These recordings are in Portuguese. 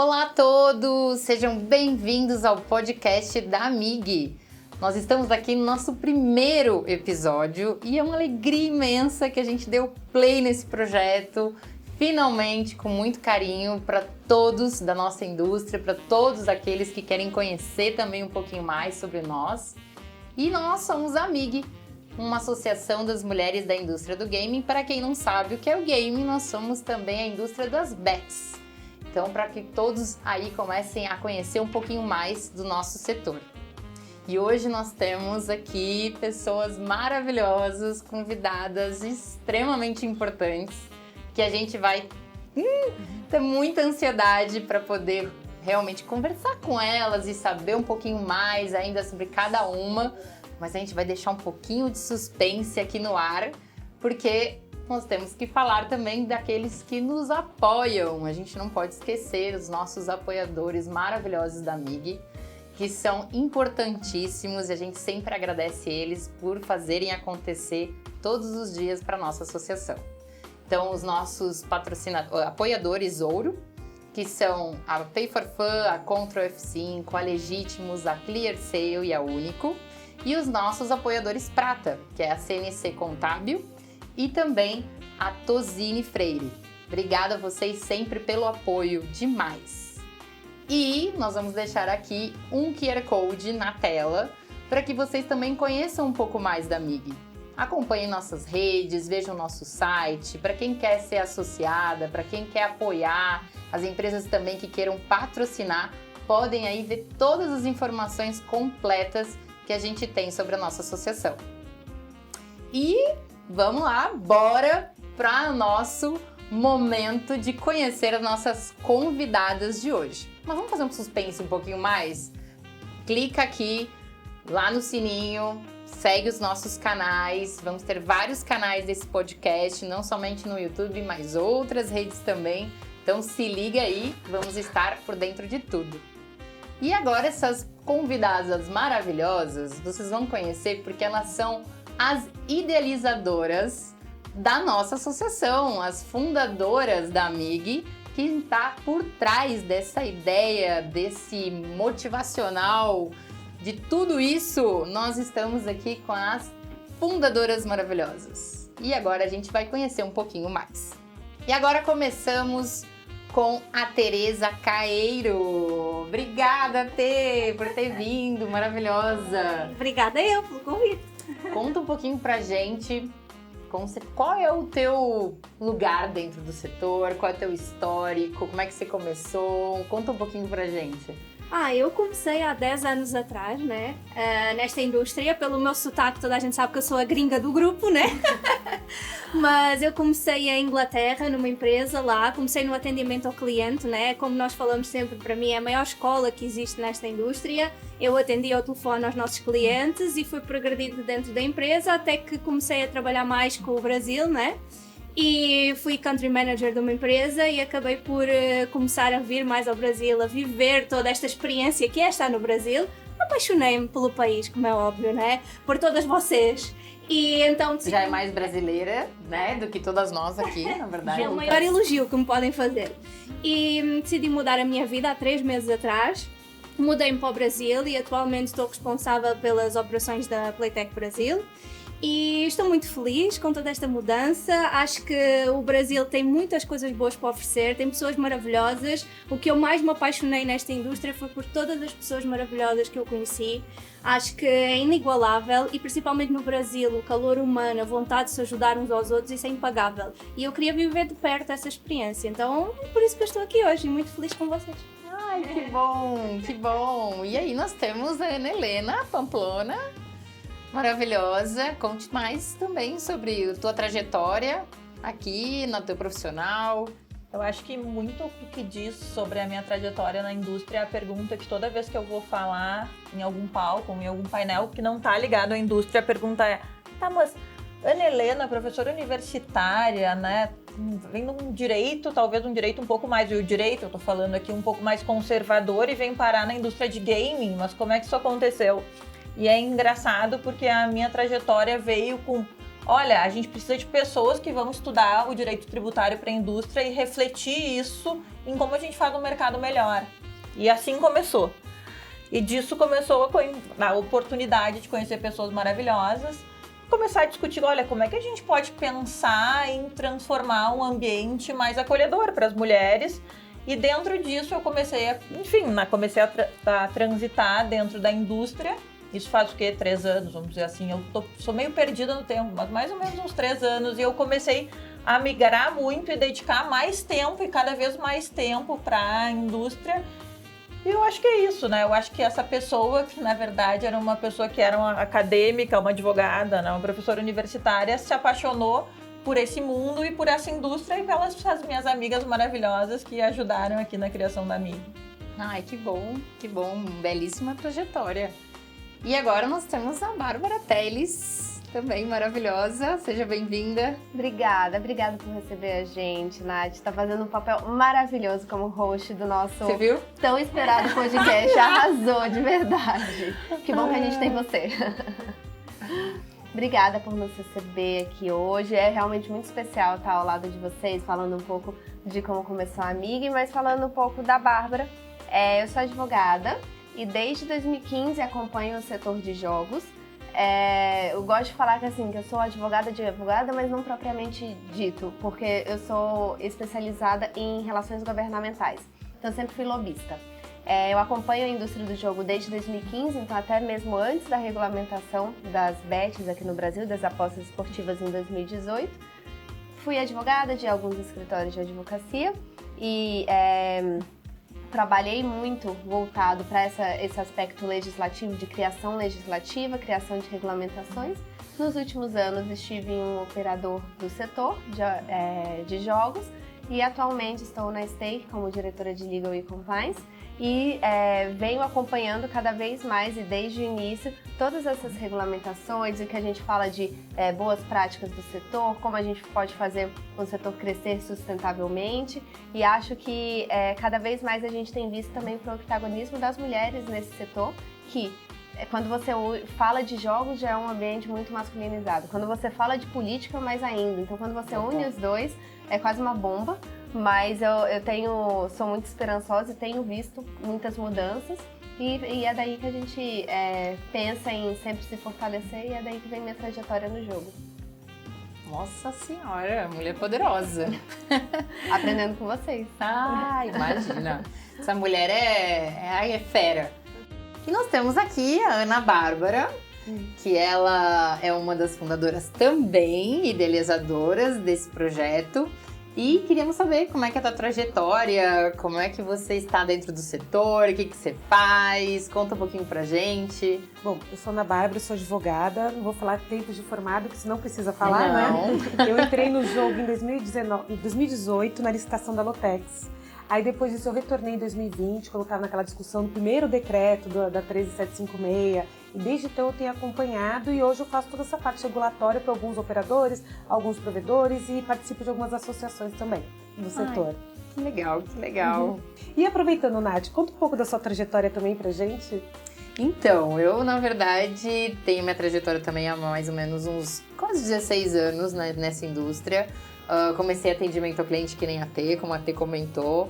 Olá a todos, sejam bem-vindos ao podcast da AMIG. Nós estamos aqui no nosso primeiro episódio e é uma alegria imensa que a gente deu play nesse projeto, finalmente, com muito carinho, para todos da nossa indústria, para todos aqueles que querem conhecer também um pouquinho mais sobre nós. E nós somos a AMIG, uma associação das mulheres da indústria do gaming. Para quem não sabe o que é o gaming, nós somos também a indústria das bets. Então, para que todos aí comecem a conhecer um pouquinho mais do nosso setor. E hoje nós temos aqui pessoas maravilhosas, convidadas extremamente importantes, que a gente vai ter muita ansiedade para poder realmente conversar com elas e saber um pouquinho mais ainda sobre cada uma, mas a gente vai deixar um pouquinho de suspense aqui no ar, porque nós temos que falar também daqueles que nos apoiam. A gente não pode esquecer os nossos apoiadores maravilhosos da AMIG, que são importantíssimos e a gente sempre agradece eles por fazerem acontecer todos os dias para a nossa associação. Então, os nossos apoiadores ouro, que são a Pay for Fun, a Control F5, a Legítimos, a Clear Sale e a Único, e os nossos apoiadores prata, que é a CNC Contábil e também a Tosini Freire. Obrigada a vocês sempre pelo apoio demais. E nós vamos deixar aqui um QR Code na tela para que vocês também conheçam um pouco mais da AMIG. Acompanhem nossas redes, vejam nosso site, para quem quer ser associada, para quem quer apoiar, as empresas também que queiram patrocinar, podem aí ver todas as informações completas que a gente tem sobre a nossa associação. E vamos lá, bora para o nosso momento de conhecer as nossas convidadas de hoje. Mas vamos fazer um suspense um pouquinho mais? Clica aqui, lá no sininho, segue os nossos canais. Vamos ter vários canais desse podcast, não somente no YouTube, mas outras redes também. Então se liga aí, vamos estar por dentro de tudo. E agora essas convidadas maravilhosas, vocês vão conhecer porque elas são as idealizadoras da nossa associação, as fundadoras da AMIG, que está por trás dessa ideia, desse motivacional, de tudo isso. Nós estamos aqui com as fundadoras maravilhosas. E agora a gente vai conhecer um pouquinho mais. E agora começamos com a Tereza Caeiro. Obrigada, Tê, por ter vindo, maravilhosa. Obrigada eu pelo convite. Conta um pouquinho pra gente qual é o teu lugar dentro do setor, qual é o teu histórico, como é que você começou, conta um pouquinho pra gente. Eu comecei há 10 anos atrás, né, nesta indústria. Pelo meu sotaque toda a gente sabe que eu sou a gringa do grupo, né? Mas eu comecei em Inglaterra, numa empresa lá, comecei no atendimento ao cliente, né? Como nós falamos sempre, para mim é a maior escola que existe nesta indústria. Eu atendia ao telefone aos nossos clientes e fui progredindo dentro da empresa até que comecei a trabalhar mais com o Brasil, né? E fui country manager de uma empresa e acabei por começar a vir mais ao Brasil, a viver toda esta experiência que é estar no Brasil. Apaixonei-me pelo país, como é óbvio, né? Por todas vocês. E então decidi... Já é mais brasileira, né? Do que todas nós aqui, na verdade. É o maior elogio que me podem fazer. E decidi mudar a minha vida há 3 meses atrás. Mudei-me para o Brasil e atualmente estou responsável pelas operações da Playtech Brasil. E estou muito feliz com toda esta mudança. Acho que o Brasil tem muitas coisas boas para oferecer, tem pessoas maravilhosas. O que eu mais me apaixonei nesta indústria foi por todas as pessoas maravilhosas que eu conheci. Acho que é inigualável e principalmente no Brasil, o calor humano, a vontade de se ajudar uns aos outros, isso é impagável. E eu queria viver de perto essa experiência, então é por isso que eu estou aqui hoje e muito feliz com vocês. Ai, que bom, que bom! E aí nós temos a Ana Helena Pamplona, maravilhosa. Conte mais também sobre a tua trajetória aqui no teu profissional. Eu acho que muito o que diz sobre a minha trajetória na indústria é a pergunta que toda vez que eu vou falar em algum palco, em algum painel que não está ligado à indústria, a pergunta é: tá, mas Ana Helena, professora universitária, né, vem de um direito, talvez um direito um pouco mais, e o direito, eu tô falando aqui, um pouco mais conservador e vem parar na indústria de gaming, mas como é que isso aconteceu? E é engraçado porque a minha trajetória veio com olha, a gente precisa de pessoas que vão estudar o direito tributário para a indústria e refletir isso em como a gente faz um mercado melhor. E assim começou. E disso começou a oportunidade de conhecer pessoas maravilhosas, começar a discutir, olha, como é que a gente pode pensar em transformar um ambiente mais acolhedor para as mulheres. E dentro disso eu comecei a transitar dentro da indústria. Isso faz o quê? 3 anos, vamos dizer assim. Sou meio perdida no tempo, mas mais ou menos uns 3 anos. E eu comecei a migrar muito e dedicar mais tempo e cada vez mais tempo para a indústria. E eu acho que é isso, né? Eu acho que essa pessoa, que na verdade era uma pessoa que era uma acadêmica, uma advogada, né? Uma professora universitária, se apaixonou por esse mundo e por essa indústria e pelas minhas amigas maravilhosas que ajudaram aqui na criação da MIG. Ai, que bom, belíssima trajetória. E agora nós temos a Bárbara Teles, também maravilhosa, seja bem-vinda. Obrigada por receber a gente, Nath. Tá fazendo um papel maravilhoso como host do nosso Você viu? tão esperado podcast. Arrasou, de verdade. Que bom que a gente tem você. Obrigada por nos receber aqui hoje. É realmente muito especial estar ao lado de vocês, falando um pouco de como começou a MIG, mas falando um pouco da Bárbara. Eu sou advogada e desde 2015 acompanho o setor de jogos. Eu gosto de falar que eu sou advogada, mas não propriamente dito, porque eu sou especializada em relações governamentais. Então eu sempre fui lobista. Eu acompanho a indústria do jogo desde 2015, então até mesmo antes da regulamentação das bets aqui no Brasil, das apostas esportivas em 2018. Fui advogada de alguns escritórios de advocacia e trabalhei muito voltado para esse aspecto legislativo, de criação legislativa, criação de regulamentações. Nos últimos anos estive em um operador do setor de jogos e atualmente estou na Stake como diretora de Legal e Compliance e venho acompanhando cada vez mais e desde o início todas essas regulamentações, o que a gente fala de boas práticas do setor, como a gente pode fazer o setor crescer sustentavelmente e acho que cada vez mais a gente tem visto também o protagonismo das mulheres nesse setor, que quando você fala de jogos já é um ambiente muito masculinizado, quando você fala de política mais ainda, então quando você une os dois é quase uma bomba. Mas sou muito esperançosa e tenho visto muitas mudanças e é daí que a gente pensa em sempre se fortalecer e é daí que vem minha trajetória no jogo. Nossa senhora, mulher poderosa. Aprendendo com vocês. Ah, imagina. Essa mulher é fera. E nós temos aqui a Ana Bárbara, que ela é uma das fundadoras também, idealizadoras desse projeto. E queríamos saber como é que é a tua trajetória, como é que você está dentro do setor, o que você faz, conta um pouquinho pra gente. Bom, eu sou Ana Bárbara, sou advogada, não vou falar tempo de formado, porque senão precisa falar, não. Né? Eu entrei no jogo em 2018, na licitação da Lotex. Aí depois disso eu retornei em 2020, quando eu estava naquela discussão do primeiro decreto da 13756, e desde então eu tenho acompanhado e hoje eu faço toda essa parte regulatória para alguns operadores, alguns provedores e participo de algumas associações também do setor. Que legal, que legal. Uhum. E aproveitando, Nath, conta um pouco da sua trajetória também pra gente. Então, eu na verdade tenho minha trajetória também há mais ou menos uns quase 16 anos nessa indústria. Comecei atendimento ao cliente que nem a T, como a T comentou.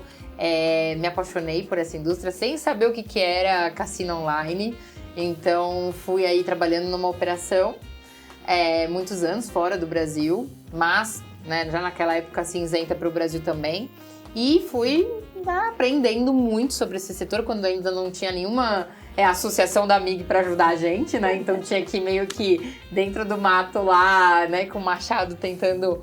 Me apaixonei por essa indústria sem saber o que era cassino online. Então fui aí trabalhando numa operação muitos anos fora do Brasil, mas já naquela época cinzenta para o Brasil também. E fui aprendendo muito sobre esse setor quando ainda não tinha nenhuma associação da MIG para ajudar a gente, né? Então tinha que meio que dentro do mato lá, né, com o machado tentando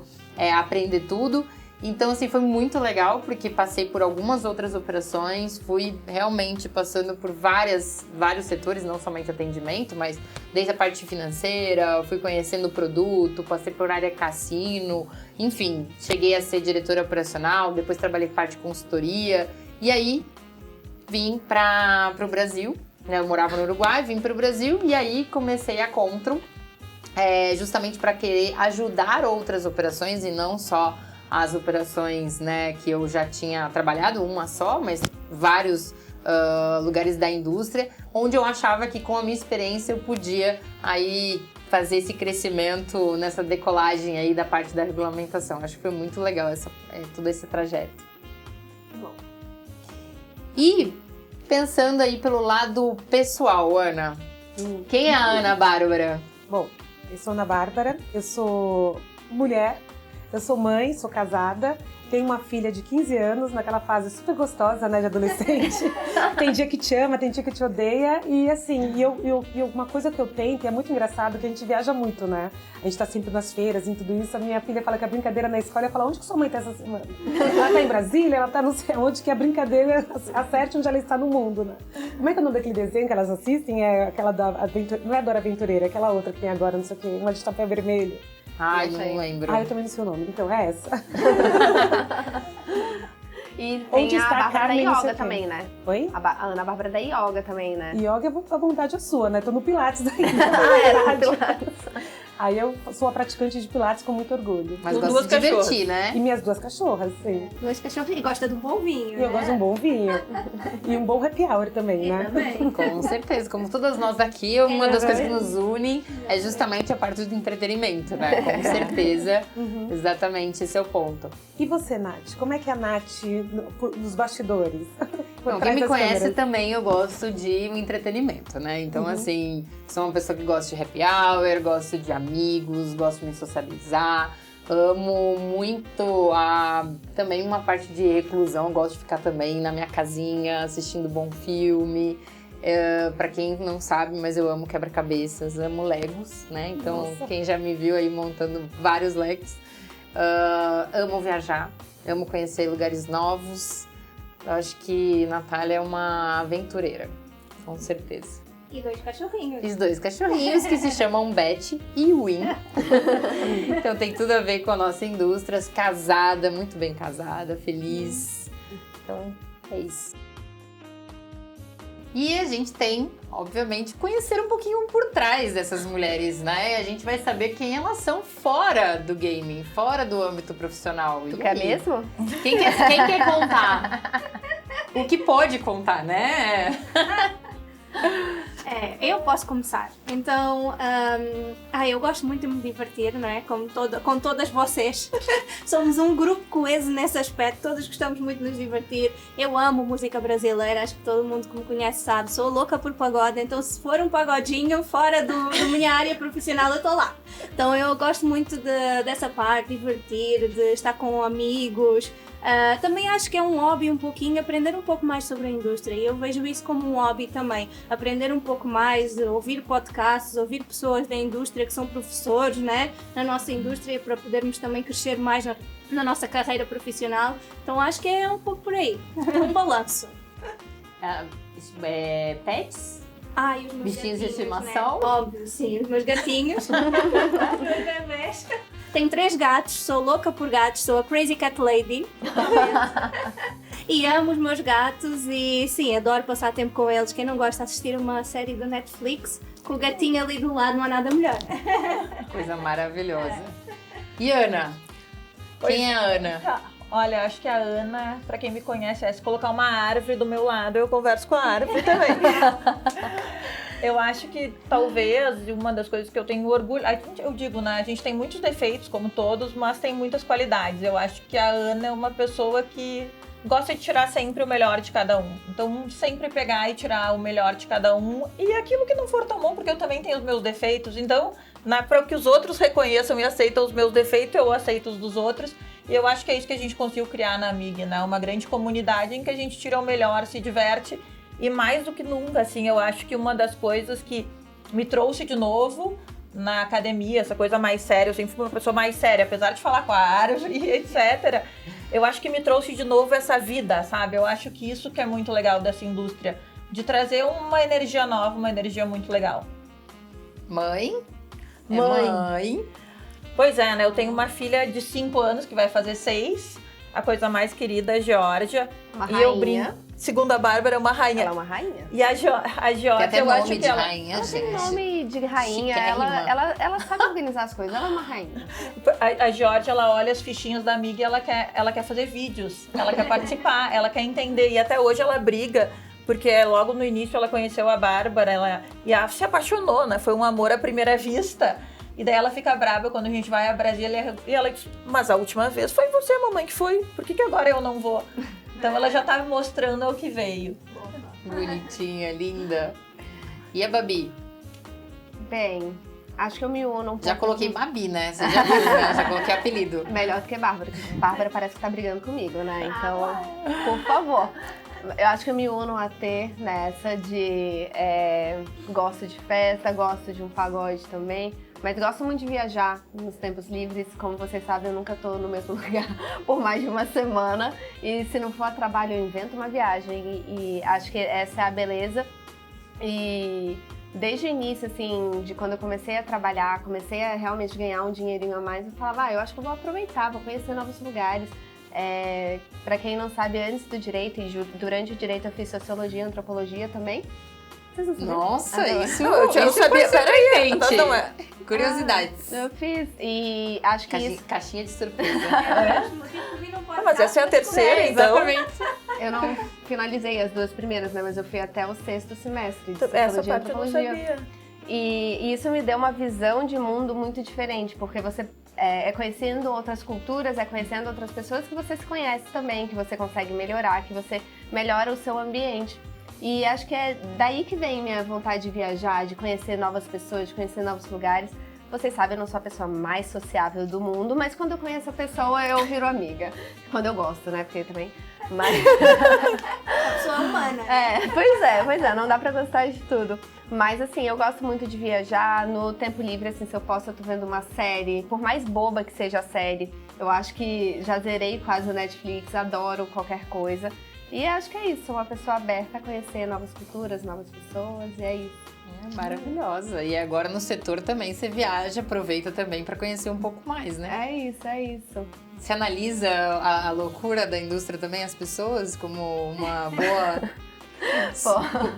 aprender tudo. Então, assim, foi muito legal, porque passei por algumas outras operações, fui realmente passando por vários setores, não somente atendimento, mas desde a parte financeira, fui conhecendo o produto, passei por área cassino, enfim, cheguei a ser diretora operacional, depois trabalhei parte de consultoria, e aí vim para o Brasil, né? Eu morava no Uruguai, vim para o Brasil, e aí comecei a Contrum, justamente para querer ajudar outras operações e não só as operações, né, que eu já tinha trabalhado, uma só, mas vários lugares da indústria, onde eu achava que com a minha experiência eu podia aí fazer esse crescimento nessa decolagem aí da parte da regulamentação. Acho que foi muito legal todo esse trajeto. Bom. E pensando aí pelo lado pessoal, Ana, quem é a Ana Bárbara? Bom, eu sou Ana Bárbara, eu sou mulher, eu sou mãe, sou casada, tenho uma filha de 15 anos, naquela fase super gostosa, né, de adolescente. Tem dia que te ama, tem dia que te odeia. E assim, uma coisa que eu tenho, que é muito engraçado, que a gente viaja muito, né? A gente tá sempre nas feiras e tudo isso. A minha filha fala que a brincadeira na escola, eu falo, onde que sua mãe tá essa semana? Ela tá em Brasília, ela tá não sei onde, que a brincadeira acerte onde ela está no mundo, né? Como é que é o nome daquele desenho que elas assistem? É aquela da Aventura, não é a Dora Aventureira, é aquela outra que tem agora, não sei o quê, uma de tapé vermelho. Ai, não lembro. Ah, eu também não sei o nome. Então, é essa. E Onde tem a está a Bárbara da Carmen, não sei yoga o quê. também, né? Oi? A Ana Bárbara da yoga também, né? Yoga, a vontade é sua, né? Tô no Pilates ainda. Ah, Pilates. Aí eu sou a praticante de Pilates com muito orgulho. Mas Com gosta duas de divertir, cachorras. né? E minhas 2 cachorras, sim. 2 cachorrinhos. E gosta de um bom vinho, E né? eu gosto de um bom vinho. E um bom happy hour também, Eu né? também. Com certeza, como todas nós aqui, uma das coisas que nos une é justamente a parte do entretenimento, né? Com certeza, exatamente esse é o ponto. E você, Nath? Como é que é a Nath nos bastidores? Por Bom, trás quem me das conhece câmeras? também, eu gosto de um entretenimento, né? Então, assim, sou uma pessoa que gosta de happy hour, gosto de amigos, gosto de me socializar, amo muito também uma parte de reclusão, gosto de ficar também na minha casinha assistindo bom filme. Pra quem não sabe, mas eu amo quebra-cabeças, amo Legos, né? Então, Nossa. quem já me viu aí montando vários Legos, amo viajar, amo conhecer lugares novos. Eu acho que Natália é uma aventureira, com certeza. E 2 cachorrinhos. Os 2 cachorrinhos que se chamam Betty e Win. Então tem tudo a ver com a nossa indústria, casada, muito bem casada, feliz. Então é isso. E a gente tem, obviamente, conhecer um pouquinho por trás dessas mulheres, né? A gente vai saber quem elas são fora do gaming, fora do âmbito profissional. Tu E quer aí? mesmo? Quem quer contar? O que pode contar, né? Eu posso começar. Então, eu gosto muito de me divertir, não é? Com todas vocês. Somos um grupo coeso nesse aspecto, todos gostamos muito de nos divertir. Eu amo música brasileira, acho que todo mundo que me conhece sabe. Sou louca por pagode, então se for um pagodinho fora da minha área profissional, eu tô lá. Então eu gosto muito dessa parte, divertir, de estar com amigos. Também acho que é um hobby um pouquinho, aprender um pouco mais sobre a indústria. E eu vejo isso como um hobby também. Aprender um pouco mais, ouvir podcasts, ouvir pessoas da indústria que são professores, né? Na nossa indústria, para podermos também crescer mais na nossa carreira profissional. Então acho que é um pouco por aí. Um balanço. Pets? E os meus Bichinhos de gatinhos, estimação? né? Óbvio, sim, os meus gatinhos. Os meus bebês. Tenho 3 gatos, sou louca por gatos, sou a Crazy Cat Lady. E amo os meus gatos e sim, adoro passar tempo com eles. Quem não gosta de assistir uma série do Netflix, com o gatinho ali do lado não há nada melhor. Coisa maravilhosa. E Ana? Quem é a Ana? Olha, acho que a Ana, pra quem me conhece, é se colocar uma árvore do meu lado, eu converso com a árvore também. Eu acho que talvez uma das coisas que eu tenho orgulho, eu digo, né, a gente tem muitos defeitos, como todos, mas tem muitas qualidades. Eu acho que a Ana é uma pessoa que gosta de tirar sempre o melhor de cada um. Então, sempre pegar e tirar o melhor de cada um. E aquilo que não for tão bom, porque eu também tenho os meus defeitos. Então, para que os outros reconheçam e aceitam os meus defeitos, eu aceito os dos outros. E eu acho que é isso que a gente conseguiu criar na Amigue, né? Uma grande comunidade em que a gente tira o melhor, se diverte. E mais do que nunca, assim, eu acho que uma das coisas que me trouxe de novo na academia, essa coisa mais séria, eu sempre fui uma pessoa mais séria, apesar de falar com a árvore e etc. Eu acho que me trouxe de novo essa vida, sabe? Eu acho que isso que é muito legal dessa indústria, de trazer uma energia nova, uma energia muito legal. Mãe? Mãe. Pois é, né? Eu tenho uma filha de 5 anos que vai fazer 6, a coisa mais querida, a Geórgia. Uma E eu rainha. brinco. Segundo a Bárbara, é uma rainha. Ela é uma rainha? E a Tem Geórgia, até eu acho nome que de ela... rainha, Ela tem gente. nome de rainha, Chiquérrima. ela sabe organizar as coisas, ela é uma rainha. A Geórgia, ela olha as fichinhas da Amiga e ela quer fazer vídeos, ela quer participar, ela quer entender. E até hoje ela briga porque logo no início ela conheceu a Bárbara, e ela se apaixonou, né? Foi um amor à primeira vista. E daí ela fica brava quando a gente vai a Brasília e ela diz, mas a última vez foi você, mamãe, que foi. Por que agora eu não vou? Então ela já tá mostrando ao que veio. Bonitinha, linda. E a Babi? Bem, acho que eu me uno um pouco. Já coloquei Babi, né? Você já viu, né? Já coloquei apelido. Melhor do que Bárbara, porque Bárbara parece que tá brigando comigo, né? Então, por favor. Eu acho que eu me uno a ter nessa de... gosto de festa, gosto de um pagode também. Mas gosto muito de viajar nos tempos livres. Como vocês sabem, eu nunca tô no mesmo lugar por mais de uma semana. E se não for a trabalho, eu invento uma viagem. E acho que essa é a beleza. E desde o início, assim, de quando eu comecei a trabalhar, comecei a realmente ganhar um dinheirinho a mais, eu falava, eu acho que eu vou aproveitar, vou conhecer novos lugares. Pra quem não sabe, antes do direito e durante o direito eu fiz sociologia e antropologia também. Vocês não sabiam? Nossa, isso eu já não isso sabia. Peraí, gente. Não é. Curiosidades. Eu fiz e acho que isso... Caixinha de surpresa. Mas essa é a terceira, então. Exatamente. Eu não finalizei as duas primeiras, né? Mas eu fui até o 6º semestre de Essa sociologia e parte eu não antropologia. sabia. E isso me deu uma visão de mundo muito diferente, porque você é conhecendo outras culturas, é conhecendo outras pessoas que você se conhece também, que você consegue melhorar, que você melhora o seu ambiente. E acho que é daí que vem minha vontade de viajar, de conhecer novas pessoas, de conhecer novos lugares. Vocês sabem, eu não sou a pessoa mais sociável do mundo, mas quando eu conheço a pessoa, eu viro amiga. Quando eu gosto, né? Porque também... Mas... Pessoa humana. Pois é, não dá pra gostar de tudo. Mas assim, eu gosto muito de viajar. No tempo livre, assim, se eu posso, eu tô vendo uma série. Por mais boba que seja a série, eu acho que já zerei quase o Netflix, adoro qualquer coisa. E acho que é isso, sou uma pessoa aberta a conhecer novas culturas, novas pessoas, e é isso. Maravilhosa. E agora no setor também você viaja, aproveita também para conhecer um pouco mais, né? É isso. Você analisa a loucura da indústria também, as pessoas, como uma boa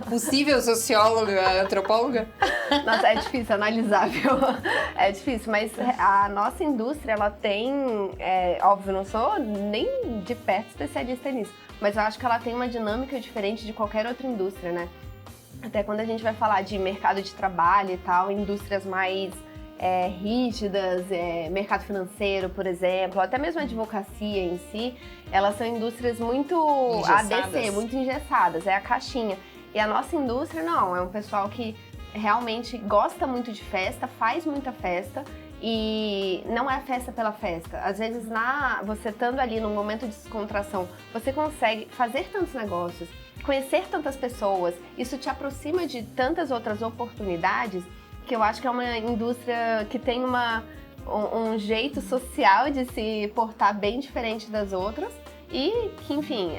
possível socióloga, antropóloga? Nossa, é difícil analisar, viu? É difícil, mas a nossa indústria, ela tem... óbvio, não sou nem de perto especialista nisso, mas eu acho que ela tem uma dinâmica diferente de qualquer outra indústria, né? Até quando a gente vai falar de mercado de trabalho e tal, indústrias mais rígidas, mercado financeiro, por exemplo, até mesmo a advocacia em si, elas são indústrias muito ADC, muito engessadas, é a caixinha. E a nossa indústria não, é um pessoal que realmente gosta muito de festa, faz muita festa, e não é festa pela festa. Às vezes, você estando ali num momento de descontração, você consegue fazer tantos negócios, conhecer tantas pessoas, isso te aproxima de tantas outras oportunidades, que eu acho que é uma indústria que tem um jeito social de se portar bem diferente das outras e que, enfim,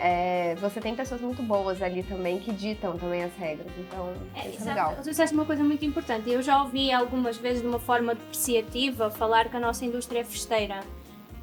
você tem pessoas muito boas ali também que ditam também as regras, então isso é legal. Você disseste uma coisa muito importante, eu já ouvi algumas vezes de uma forma depreciativa falar que a nossa indústria é festeira.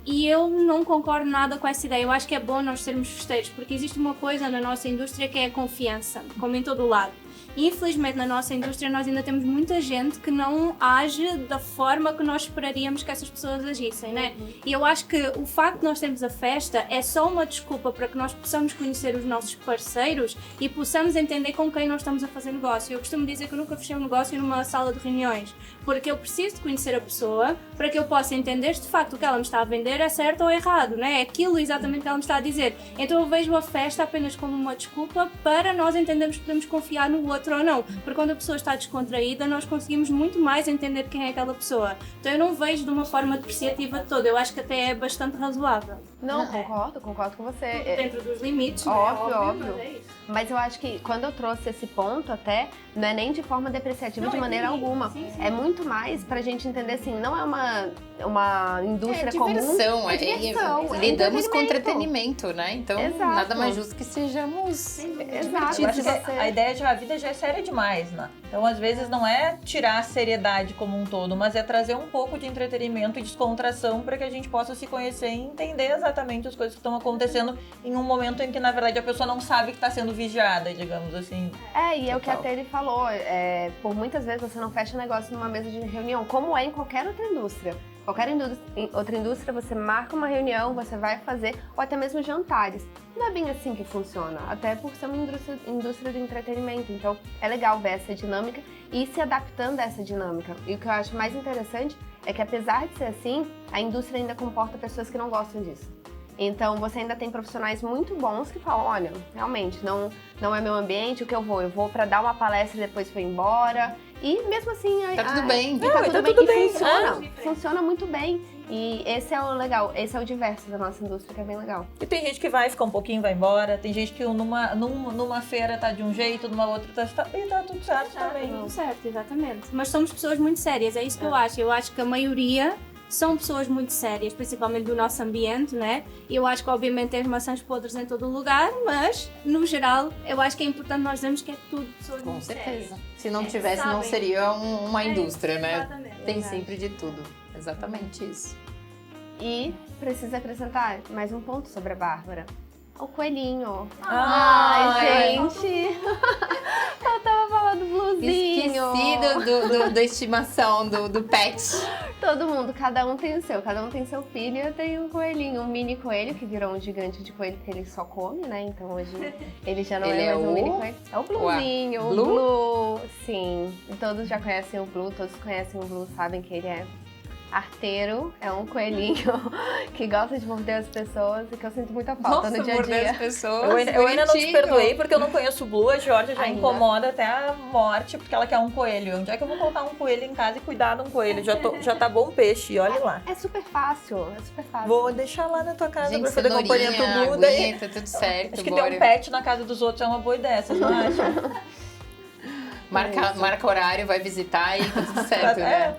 E eu não concordo nada com essa ideia. Eu acho que é bom nós sermos festeiros, porque existe uma coisa na nossa indústria que é a confiança, como em todo o lado. E infelizmente na nossa indústria nós ainda temos muita gente que não age da forma que nós esperaríamos que essas pessoas agissem, né? E eu acho que o facto de nós termos a festa é só uma desculpa para que nós possamos conhecer os nossos parceiros e possamos entender com quem nós estamos a fazer negócio. Eu costumo dizer que eu nunca fechei um negócio numa sala de reuniões, porque eu preciso de conhecer a pessoa para que eu possa entender se de facto o que ela me está a vender é certo ou errado, né? É aquilo exatamente que ela me está a dizer. Então eu vejo a festa apenas como uma desculpa para nós entendermos que podemos confiar no outro ou não, porque quando a pessoa está descontraída nós conseguimos muito mais entender quem é aquela pessoa. Então eu não vejo de uma forma depreciativa toda, eu acho que até é bastante razoável. Não, concordo com você. Dentro dos limites, óbvio. Mas é isso. Mas eu acho que quando eu trouxe esse ponto até, não é nem de forma depreciativa de maneira alguma. Sim. É muito mais pra gente entender assim, não é uma indústria comum. Diversão, diversão, lidamos com entretenimento, né? Então Exato. nada mais justo que sejamos Exato. Eu acho que Você- a ideia de a vida já é séria demais, né? Então, às vezes, não é tirar a seriedade como um todo, mas é trazer um pouco de entretenimento e descontração para que a gente possa se conhecer e entender exatamente as coisas que estão acontecendo em um momento em que, na verdade, a pessoa não sabe que está sendo vigiada, digamos assim. E é o que a Total. Tere falou. Por muitas vezes você não fecha negócio numa mesa de reunião, como é em qualquer outra indústria. Qualquer outra indústria, você marca uma reunião, você vai fazer, ou até mesmo jantares. Não é bem assim que funciona, até por ser uma indústria do entretenimento. Então, é legal ver essa dinâmica e ir se adaptando a essa dinâmica. E o que eu acho mais interessante é que, apesar de ser assim, a indústria ainda comporta pessoas que não gostam disso. Então, você ainda tem profissionais muito bons que falam, olha, realmente, não é meu ambiente, o que eu vou para dar uma palestra e depois vou embora. E mesmo assim... Tá tudo bem. Tá tudo bem. Funciona muito bem. E esse é o legal, esse é o diverso da nossa indústria, que é bem legal. E tem gente que vai ficar um pouquinho e vai embora, tem gente que numa feira tá de um jeito, numa outra e tá tudo certo também. Tudo certo, exatamente. Mas somos pessoas muito sérias, é isso que eu acho. Eu acho que a maioria são pessoas muito sérias, principalmente do nosso ambiente, né? Eu acho que obviamente tem as maçãs podres em todo o lugar, mas no geral eu acho que é importante nós dizermos que é tudo pessoas muito sérias. Com certeza. Se não tivesse, não seria uma indústria, né? Exatamente. Tem sempre de tudo. Exatamente isso. E precisa acrescentar mais um ponto sobre a Bárbara. O coelhinho. Ai, gente! Eu tava falando do blusinho. Esqueci da estimação, do pet. Todo mundo, cada um tem o seu. Cada um tem seu filho. Eu tenho um coelhinho, um mini coelho, que virou um gigante de coelho, que ele só come, né? Então hoje ele já não é mais um mini coelho. É o Bluezinho, o Blue. Sim, todos já conhecem o Blue, todos conhecem o Blue, sabem que ele é arteiro, é um coelhinho que gosta de morder as pessoas e que eu sinto muita falta no dia a morder dia. as pessoas. Eu ainda não te perdoei porque eu não conheço o Blue, a Georgia já Ainda. incomoda até a morte porque ela quer um coelho. Onde é que eu vou colocar um coelho em casa e cuidar de um coelho? Já tá bom peixe, olha lá. É super fácil, é super fácil. Vou deixar lá na tua casa Gente, pra fazer companhia pro Blue. Daí... Tá tudo certo, Acho que bora. ter um pet na casa dos outros é uma boa ideia, vocês não acham? Marca horário, vai visitar e tá tudo certo, né?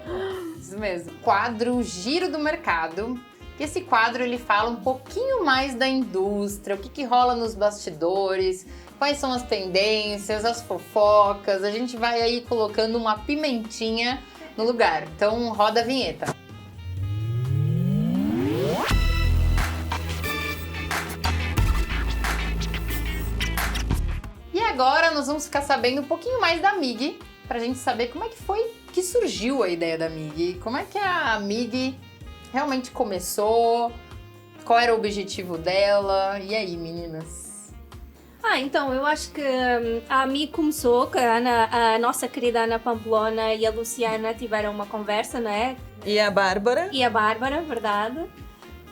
Isso mesmo. Quadro Giro do Mercado. Esse quadro ele fala um pouquinho mais da indústria, o que rola nos bastidores, quais são as tendências, as fofocas. A gente vai aí colocando uma pimentinha no lugar. Então roda a vinheta. E agora nós vamos ficar sabendo um pouquinho mais da MIG, pra gente saber como é que foi que surgiu a ideia da MIG, como é que a MIG realmente começou, qual era o objetivo dela, e aí, meninas? Então, eu acho que a MIG começou, que a nossa querida Ana Pamplona e a Luciana tiveram uma conversa, não é? E a Bárbara? E a Bárbara, verdade.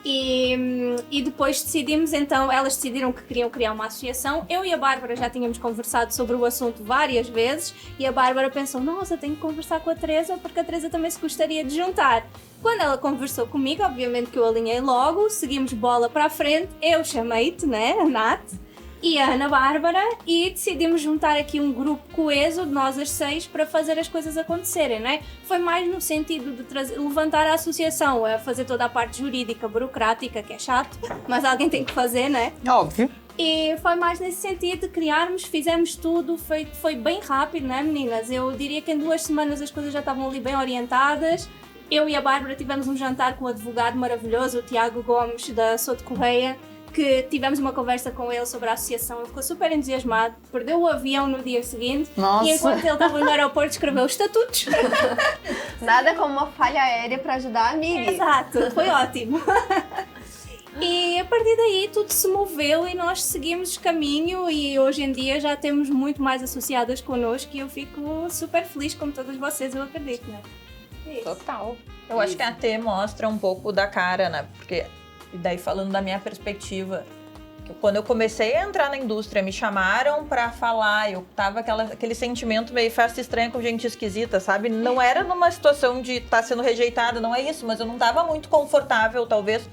E depois decidimos, então, elas decidiram que queriam criar uma associação. Eu e a Bárbara já tínhamos conversado sobre o assunto várias vezes e a Bárbara pensou, nossa, tenho que conversar com a Teresa porque a Teresa também se gostaria de juntar. Quando ela conversou comigo, obviamente que eu alinhei logo, seguimos bola para a frente, eu chamei-te, né, a Nath e a Ana Bárbara e decidimos juntar aqui um grupo coeso de nós as 6 para fazer as coisas acontecerem, né? Foi mais no sentido de levantar a associação, a fazer toda a parte jurídica, burocrática, que é chato, mas alguém tem que fazer, né? Óbvio. E foi mais nesse sentido de criarmos, fizemos tudo, foi bem rápido, né, meninas? Eu diria que em 2 semanas as coisas já estavam ali bem orientadas. Eu e a Bárbara tivemos um jantar com um advogado maravilhoso, o Tiago Gomes, da Souto Correia, que tivemos uma conversa com ele sobre a associação, ele ficou super entusiasmado, perdeu o avião no dia seguinte. Nossa. E enquanto ele estava no aeroporto escreveu os estatutos. Nada como uma falha aérea para ajudar a amiga. Exato, foi ótimo. E a partir daí tudo se moveu e nós seguimos esse caminho e hoje em dia já temos muito mais associadas connosco e eu fico super feliz como todas vocês, eu acredito, né? Total. Eu acho que a T mostra um pouco da cara, né? Porque, e daí falando da minha perspectiva, que quando eu comecei a entrar na indústria, me chamaram pra falar, eu tava aquele sentimento meio festa estranha com gente esquisita, sabe? Não era numa situação de estar sendo rejeitada, não é isso, mas eu não tava muito confortável, talvez,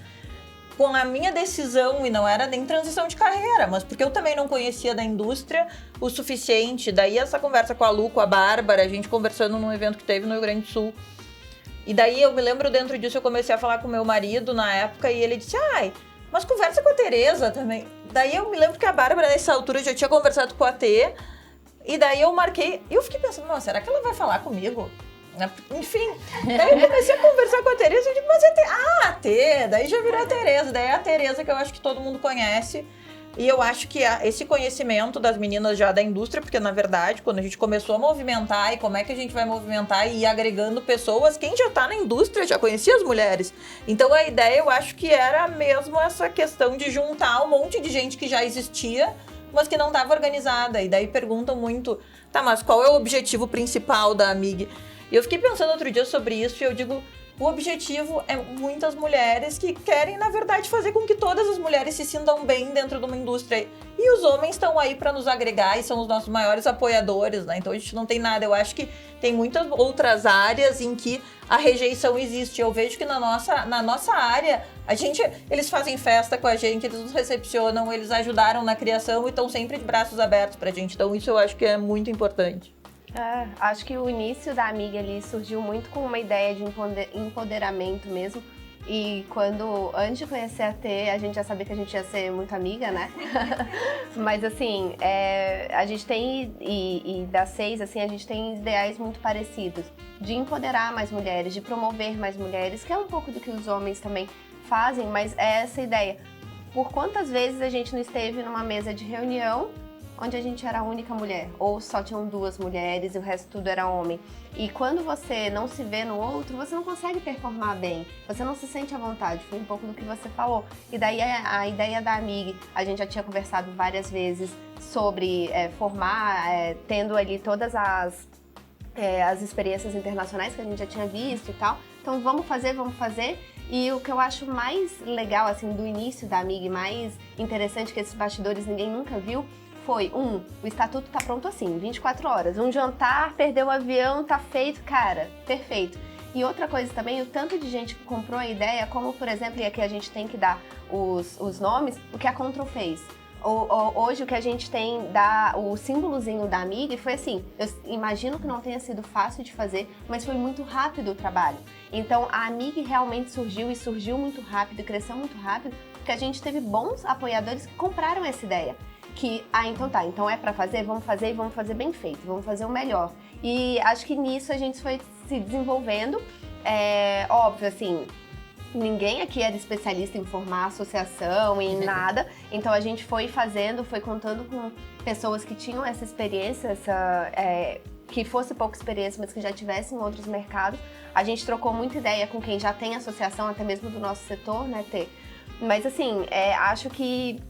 com a minha decisão, e não era nem transição de carreira, mas porque eu também não conhecia da indústria o suficiente. Daí essa conversa com a Lu, com a Bárbara, a gente conversando num evento que teve no Rio Grande do Sul. E daí eu me lembro, dentro disso, eu comecei a falar com meu marido na época e ele disse, mas conversa com a Teresa também. Daí eu me lembro que a Bárbara, nessa altura, já tinha conversado com a T, e daí eu marquei, e eu fiquei pensando, nossa, será que ela vai falar comigo? Enfim, daí eu comecei a conversar com a Teresa e eu digo, mas a T, daí já virou a Teresa, daí é a Teresa que eu acho que todo mundo conhece, E eu acho que esse conhecimento das meninas já da indústria, porque na verdade, quando a gente começou a movimentar e como é que a gente vai movimentar e ir agregando pessoas, quem já tá na indústria já conhecia as mulheres. Então a ideia, eu acho que era mesmo essa questão de juntar um monte de gente que já existia, mas que não estava organizada. E daí perguntam muito, tá, mas qual é o objetivo principal da AMIG? E eu fiquei pensando outro dia sobre isso e eu digo, o objetivo é muitas mulheres que querem, na verdade, fazer com que todas as mulheres se sintam bem dentro de uma indústria. E os homens estão aí para nos agregar e são os nossos maiores apoiadores, né? Então a gente não tem nada. Eu acho que tem muitas outras áreas em que a rejeição existe. Eu vejo que na nossa área, eles fazem festa com a gente, eles nos recepcionam, eles ajudaram na criação e estão sempre de braços abertos pra gente. Então isso eu acho que é muito importante. Acho que o início da AMIG ali surgiu muito com uma ideia de empoderamento mesmo. E antes de conhecer a T, a gente já sabia que a gente ia ser muito amiga, né? Mas assim, a gente tem, e das 6, assim, a gente tem ideais muito parecidos. De empoderar mais mulheres, de promover mais mulheres, que é um pouco do que os homens também fazem, mas é essa ideia. Por quantas vezes a gente não esteve numa mesa de reunião onde a gente era a única mulher, ou só tinham 2 mulheres e o resto tudo era homem. E quando você não se vê no outro, você não consegue performar bem, você não se sente à vontade, foi um pouco do que você falou. E daí a ideia da AMIG, a gente já tinha conversado várias vezes sobre formar, tendo ali todas as experiências internacionais que a gente já tinha visto e tal. Então vamos fazer. E o que eu acho mais legal, assim, do início da AMIG, mais interessante que esses bastidores ninguém nunca viu, foi, o estatuto tá pronto assim, 24 horas. Um jantar, perdeu o avião, tá feito, cara, perfeito. E outra coisa também, o tanto de gente que comprou a ideia, como, por exemplo, e aqui a gente tem que dar os nomes, o que a Control fez. Hoje o que a gente tem, o símbolozinho da AMIG foi assim, eu imagino que não tenha sido fácil de fazer, mas foi muito rápido o trabalho. Então a AMIG realmente surgiu muito rápido, cresceu muito rápido, porque a gente teve bons apoiadores que compraram essa ideia. Então é pra fazer, vamos fazer e vamos fazer bem feito, vamos fazer o melhor. E acho que nisso a gente foi se desenvolvendo. Óbvio, assim, ninguém aqui era especialista em formar associação, em nada. Então a gente foi fazendo, foi contando com pessoas que tinham essa experiência, que fosse pouca experiência, mas que já tivessem em outros mercados. A gente trocou muita ideia com quem já tem associação, até mesmo do nosso setor, né, Tê? Mas assim, acho que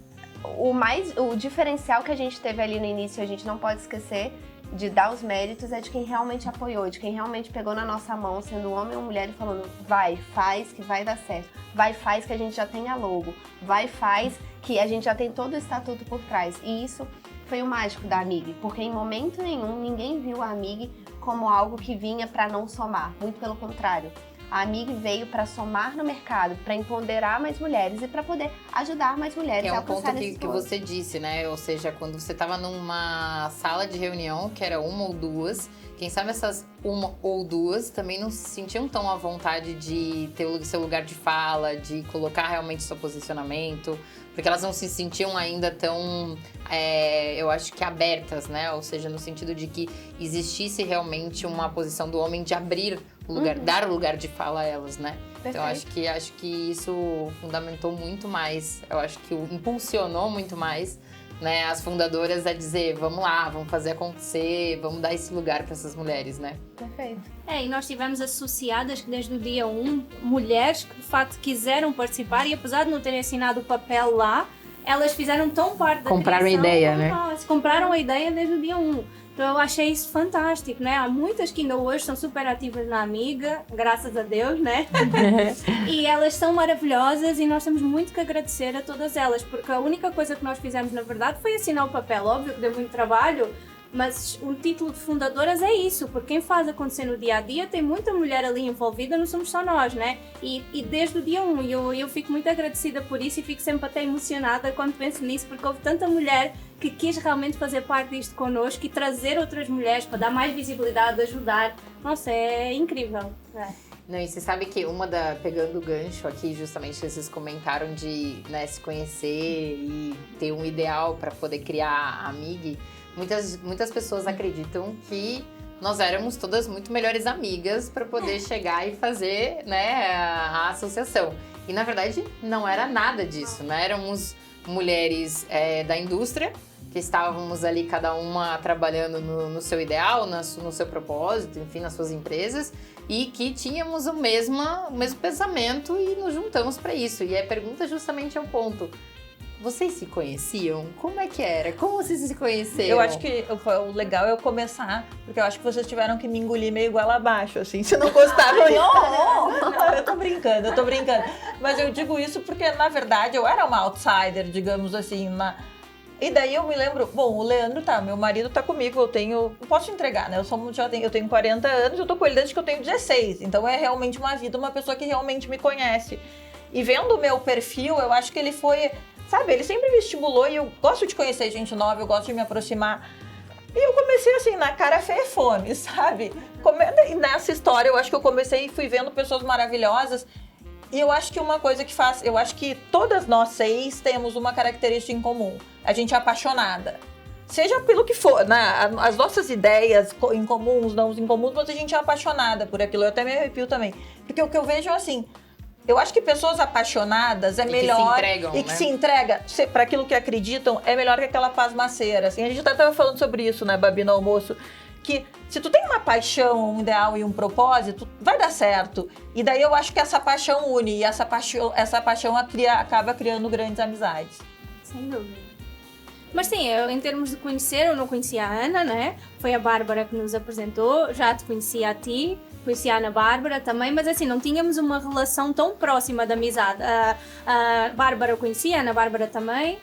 o diferencial que a gente teve ali no início, a gente não pode esquecer de dar os méritos, é de quem realmente apoiou, de quem realmente pegou na nossa mão, sendo homem ou mulher, e falando, vai, faz que vai dar certo, vai, faz que a gente já tem a logo, vai, faz que a gente já tem todo o estatuto por trás. E isso foi o mágico da AMIG, porque em momento nenhum ninguém viu a AMIG como algo que vinha para não somar, muito pelo contrário. A AMIG veio para somar no mercado, para empoderar mais mulheres e para poder ajudar mais mulheres a alcançar esse ponto que você disse, né? Ou seja, quando você estava numa sala de reunião, que era 1 ou 2, quem sabe essas 1 ou 2 também não se sentiam tão à vontade de ter o seu lugar de fala, de colocar realmente seu posicionamento, porque elas não se sentiam ainda tão, eu acho que abertas, né? Ou seja, no sentido de que existisse realmente uma posição do homem de abrir o lugar, dar o lugar de fala a elas, né? Perfeito. Então acho que isso fundamentou muito mais, eu acho que impulsionou muito mais, né, as fundadoras a dizer, vamos lá, vamos fazer acontecer, vamos dar esse lugar para essas mulheres, né? Perfeito. E nós tivemos associadas desde o dia 1, mulheres que de facto quiseram participar e apesar de não terem assinado o papel lá, elas fizeram tão parte da compraram criação, a ideia, né? Nós, compraram a ideia desde o dia 1. Então eu achei isso fantástico, né? Há muitas que ainda hoje são super ativas na Amiga, graças a Deus, né? E elas são maravilhosas e nós temos muito que agradecer a todas elas, porque a única coisa que nós fizemos, na verdade, foi assinar o papel. Óbvio que deu muito trabalho, mas o título de fundadoras é isso, porque quem faz acontecer no dia a dia tem muita mulher ali envolvida, não somos só nós, né? E desde o dia 1, eu fico muito agradecida por isso e fico sempre até emocionada quando penso nisso, porque houve tanta mulher que quis realmente fazer parte disto connosco e trazer outras mulheres para dar mais visibilidade, ajudar. Nossa, é incrível. Não, e você sabe que pegando o gancho aqui, justamente vocês comentaram de, né, se conhecer e ter um ideal para poder criar a AMIG. Muitas pessoas acreditam que nós éramos todas muito melhores amigas para poder chegar e fazer, né, a associação. E na verdade não era nada disso, né? Éramos mulheres da indústria, que estávamos ali cada uma trabalhando no seu ideal, no seu propósito, enfim, nas suas empresas, e que tínhamos o mesmo pensamento e nos juntamos para isso. E a pergunta justamente é o ponto. Vocês se conheciam? Como é que era? Como vocês se conheceram? Eu acho que o legal é eu começar, porque eu acho que vocês tiveram que me engolir meio igual abaixo, assim. Se não gostaram, eu tô brincando. Mas eu digo isso porque, na verdade, eu era uma outsider, digamos assim, E daí eu me lembro, bom, o Leandro meu marido tá comigo, eu posso te entregar, né? Eu tenho 40 anos, eu tô com ele desde que eu tenho 16, então é realmente uma vida, uma pessoa que realmente me conhece. E vendo o meu perfil, eu acho que ele foi, sabe, ele sempre me estimulou e eu gosto de conhecer gente nova, eu gosto de me aproximar. E eu comecei assim, na cara, fé e fome, sabe? E nessa história, eu acho que eu comecei e fui vendo pessoas maravilhosas. E eu acho que uma coisa que eu acho que todas nós 6 temos uma característica em comum. A gente é apaixonada. Seja pelo que for, né? As nossas ideias em comuns, não em comuns, mas a gente é apaixonada por aquilo. Eu até me arrepio também. Porque o que eu vejo é assim, eu acho que pessoas apaixonadas melhor. Que se entregam, e que se entrega para aquilo que acreditam é melhor que aquela pasmaceira. Assim, a gente até estava falando sobre isso, né, Babi, no almoço. Que se tu tem uma paixão, um ideal e um propósito, vai dar certo. E daí eu acho que essa paixão une e essa paixão acaba criando grandes amizades. Sem dúvida. Mas sim, em termos de conhecer, eu não conhecia a Ana, né? Foi a Bárbara que nos apresentou, já te conhecia a ti, conhecia a Ana Bárbara também, mas assim, não tínhamos uma relação tão próxima de amizade. A Bárbara eu conhecia, a Ana Bárbara também.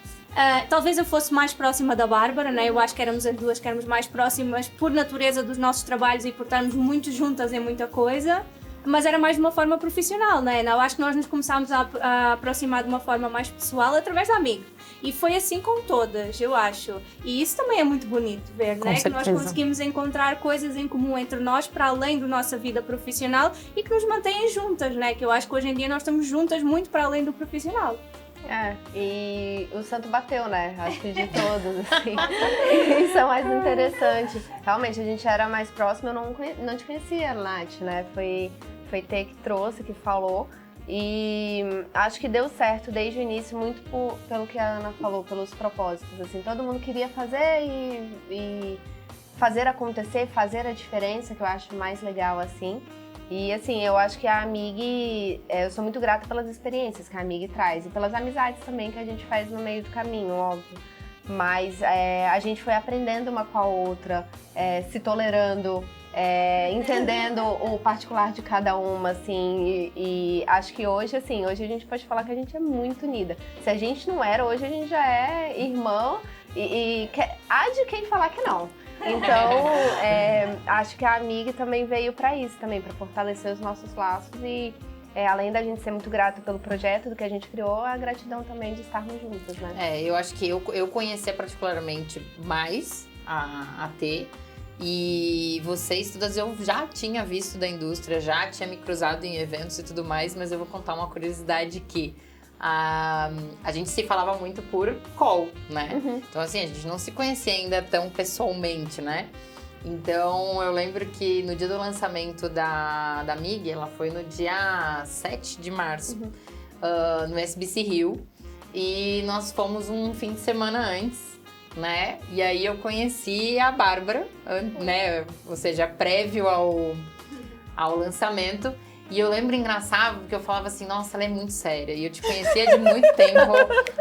Talvez eu fosse mais próxima da Bárbara, né? Eu acho que éramos as duas que éramos mais próximas por natureza dos nossos trabalhos e por estarmos muito juntas em muita coisa, mas era mais de uma forma profissional, né? Eu acho que nós nos começámos a aproximar de uma forma mais pessoal através da amiga. E foi assim com todas, eu acho. E isso também é muito bonito ver, né? Que nós conseguimos encontrar coisas em comum entre nós para além da nossa vida profissional e que nos mantêm juntas, né? Que eu acho que hoje em dia nós estamos juntas muito para além do profissional. E o santo bateu, né? Acho que de todos, assim. Isso é mais interessante. Realmente, a gente era mais próximo, eu não te conhecia, Nath, né? Foi Tê que trouxe, que falou. E acho que deu certo desde o início, muito pelo que a Ana falou, pelos propósitos, assim. Todo mundo queria fazer e fazer acontecer, fazer a diferença, que eu acho mais legal, assim. E assim, eu acho que a Amig, eu sou muito grata pelas experiências que a Amig traz e pelas amizades também que a gente faz no meio do caminho, óbvio. Mas a gente foi aprendendo uma com a outra, se tolerando, entendendo o particular de cada uma, assim, e acho que hoje, assim, hoje a gente pode falar que a gente é muito unida. Se a gente não era, hoje a gente já é irmã e há de quem falar que não. Então, acho que a Amig também veio para isso, também, para fortalecer os nossos laços e além da gente ser muito grata pelo projeto do que a gente criou, a gratidão também de estarmos juntas, né? Eu acho que eu conhecia particularmente mais a Tê e vocês todas eu já tinha visto da indústria, já tinha me cruzado em eventos e tudo mais, mas eu vou contar uma curiosidade que a gente se falava muito por call, né? Uhum. Então, assim, a gente não se conhecia ainda tão pessoalmente, né? Então, eu lembro que no dia do lançamento da Mig, ela foi no dia 7 de março, no SBC Rio, e nós fomos um fim de semana antes, né? E aí eu conheci a Bárbara, né? Ou seja, prévio ao lançamento. E eu lembro engraçado, porque eu falava assim, nossa, ela é muito séria. E eu te conhecia de muito tempo,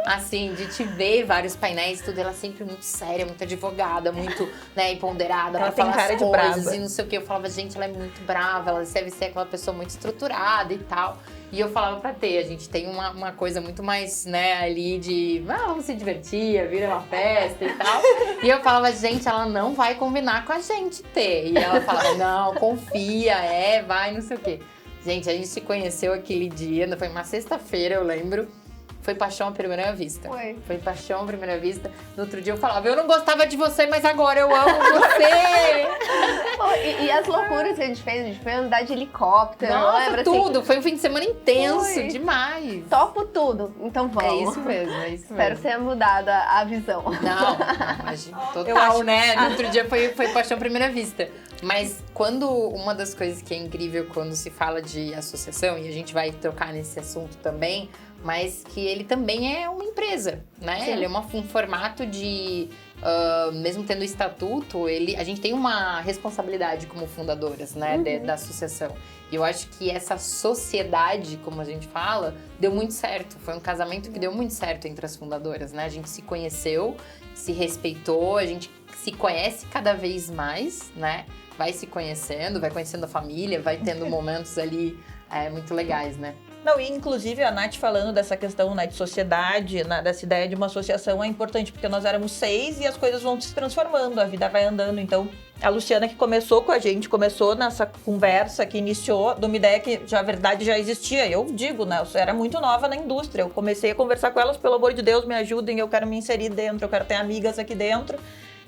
assim, de te ver vários painéis, tudo. Ela sempre muito séria, muito advogada, muito, né, empoderada pra falar as coisas e não sei o que. Eu falava, gente, ela é muito brava, ela deve ser aquela pessoa muito estruturada e tal. E eu falava pra Tê, a gente tem uma coisa muito mais, né, ali de, vamos se divertir, vira uma festa e tal. E eu falava, gente, ela não vai combinar com a gente, Tê. E ela falava, não, confia, vai, não sei o quê. Gente, a gente se conheceu aquele dia, foi uma sexta-feira, eu lembro. Foi paixão à primeira vista. Foi paixão à primeira vista. No outro dia eu falava, eu não gostava de você, mas agora eu amo você. E as loucuras que a gente foi andar de helicóptero. Nossa, lembra, tudo. Assim? Foi um fim de semana intenso, demais. Topo tudo, então vamos. É isso mesmo, é isso mesmo. Espero que tenha mudado a visão. Não, imagina, total, né? No outro dia foi paixão à primeira vista. Mas uma das coisas que é incrível quando se fala de associação, e a gente vai trocar nesse assunto também, mas que ele também é uma empresa, né? Sim. Ele é um formato de... mesmo tendo estatuto, a gente tem uma responsabilidade como fundadoras, né, da associação. E eu acho que essa sociedade, como a gente fala, deu muito certo. Foi um casamento que deu muito certo entre as fundadoras, né? A gente se conheceu, se respeitou, a gente se conhece cada vez mais, né? Vai se conhecendo, vai conhecendo a família, vai tendo momentos ali muito legais, né? Não, e inclusive a Nath falando dessa questão, né, de sociedade, né, dessa ideia de uma associação é importante, porque nós éramos 6 e as coisas vão se transformando, a vida vai andando. Então, a Luciana que começou com a gente, começou nessa conversa, que iniciou de uma ideia que, na verdade, já existia. Eu digo, né, eu era muito nova na indústria, eu comecei a conversar com elas, pelo amor de Deus, me ajudem, eu quero me inserir dentro, eu quero ter amigas aqui dentro.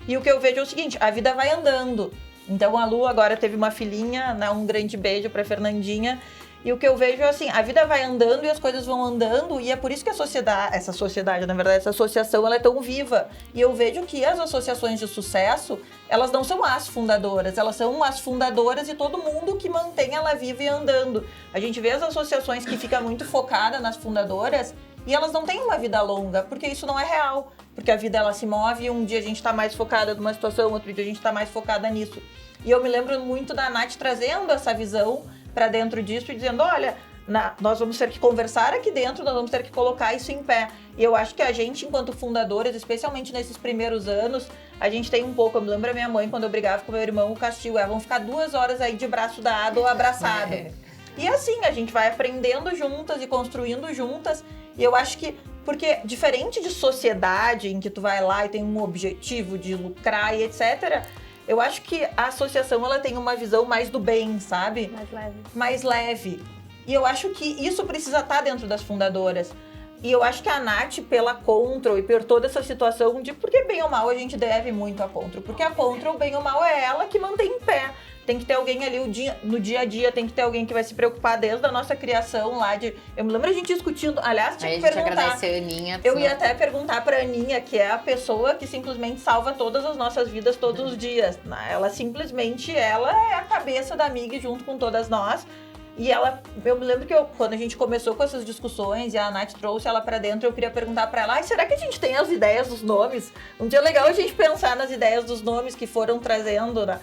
E o que eu vejo é o seguinte, a vida vai andando. Então, a Lu agora teve uma filhinha, né, um grande beijo pra Fernandinha. E o que eu vejo é assim, a vida vai andando e as coisas vão andando, e é por isso que essa associação, ela é tão viva. E eu vejo que as associações de sucesso, elas não são as fundadoras, elas são as fundadoras e todo mundo que mantém ela viva e andando. A gente vê as associações que ficam muito focadas nas fundadoras, e elas não têm uma vida longa, porque isso não é real. Porque a vida, ela se move, e um dia a gente tá mais focada numa situação, outro dia a gente tá mais focada nisso. E eu me lembro muito da Nath trazendo essa visão para dentro disso e dizendo, olha, nós vamos ter que conversar aqui dentro, nós vamos ter que colocar isso em pé. E eu acho que a gente, enquanto fundadoras, especialmente nesses primeiros anos, a gente tem um pouco, eu me lembro da minha mãe, quando eu brigava com meu irmão, o castigo vão ficar 2 horas aí de braço dado ou abraçado. E assim, a gente vai aprendendo juntas e construindo juntas, e eu acho que, porque diferente de sociedade, em que tu vai lá e tem um objetivo de lucrar e etc., eu acho que a associação, ela tem uma visão mais do bem, sabe? Mais leve. Mais leve. E eu acho que isso precisa estar dentro das fundadoras. E eu acho que a Nath, pela Control e por toda essa situação de... Porque bem ou mal a gente deve muito à Control. Porque a Control, bem ou mal, é ela que mantém em pé. Tem que ter alguém ali no dia a dia, tem que ter alguém que vai se preocupar desde a nossa criação lá de... Eu me lembro a gente discutindo, aliás, tinha que perguntar... A gente agradece a Aninha. Eu ia até perguntar pra Aninha, que é a pessoa que simplesmente salva todas as nossas vidas todos os dias. Ela simplesmente, ela é a cabeça da Mig junto com todas nós. E eu me lembro que quando a gente começou com essas discussões e a Nath trouxe ela pra dentro, eu queria perguntar pra ela, será que a gente tem as ideias dos nomes? Um dia legal a gente pensar nas ideias dos nomes que foram trazendo, né?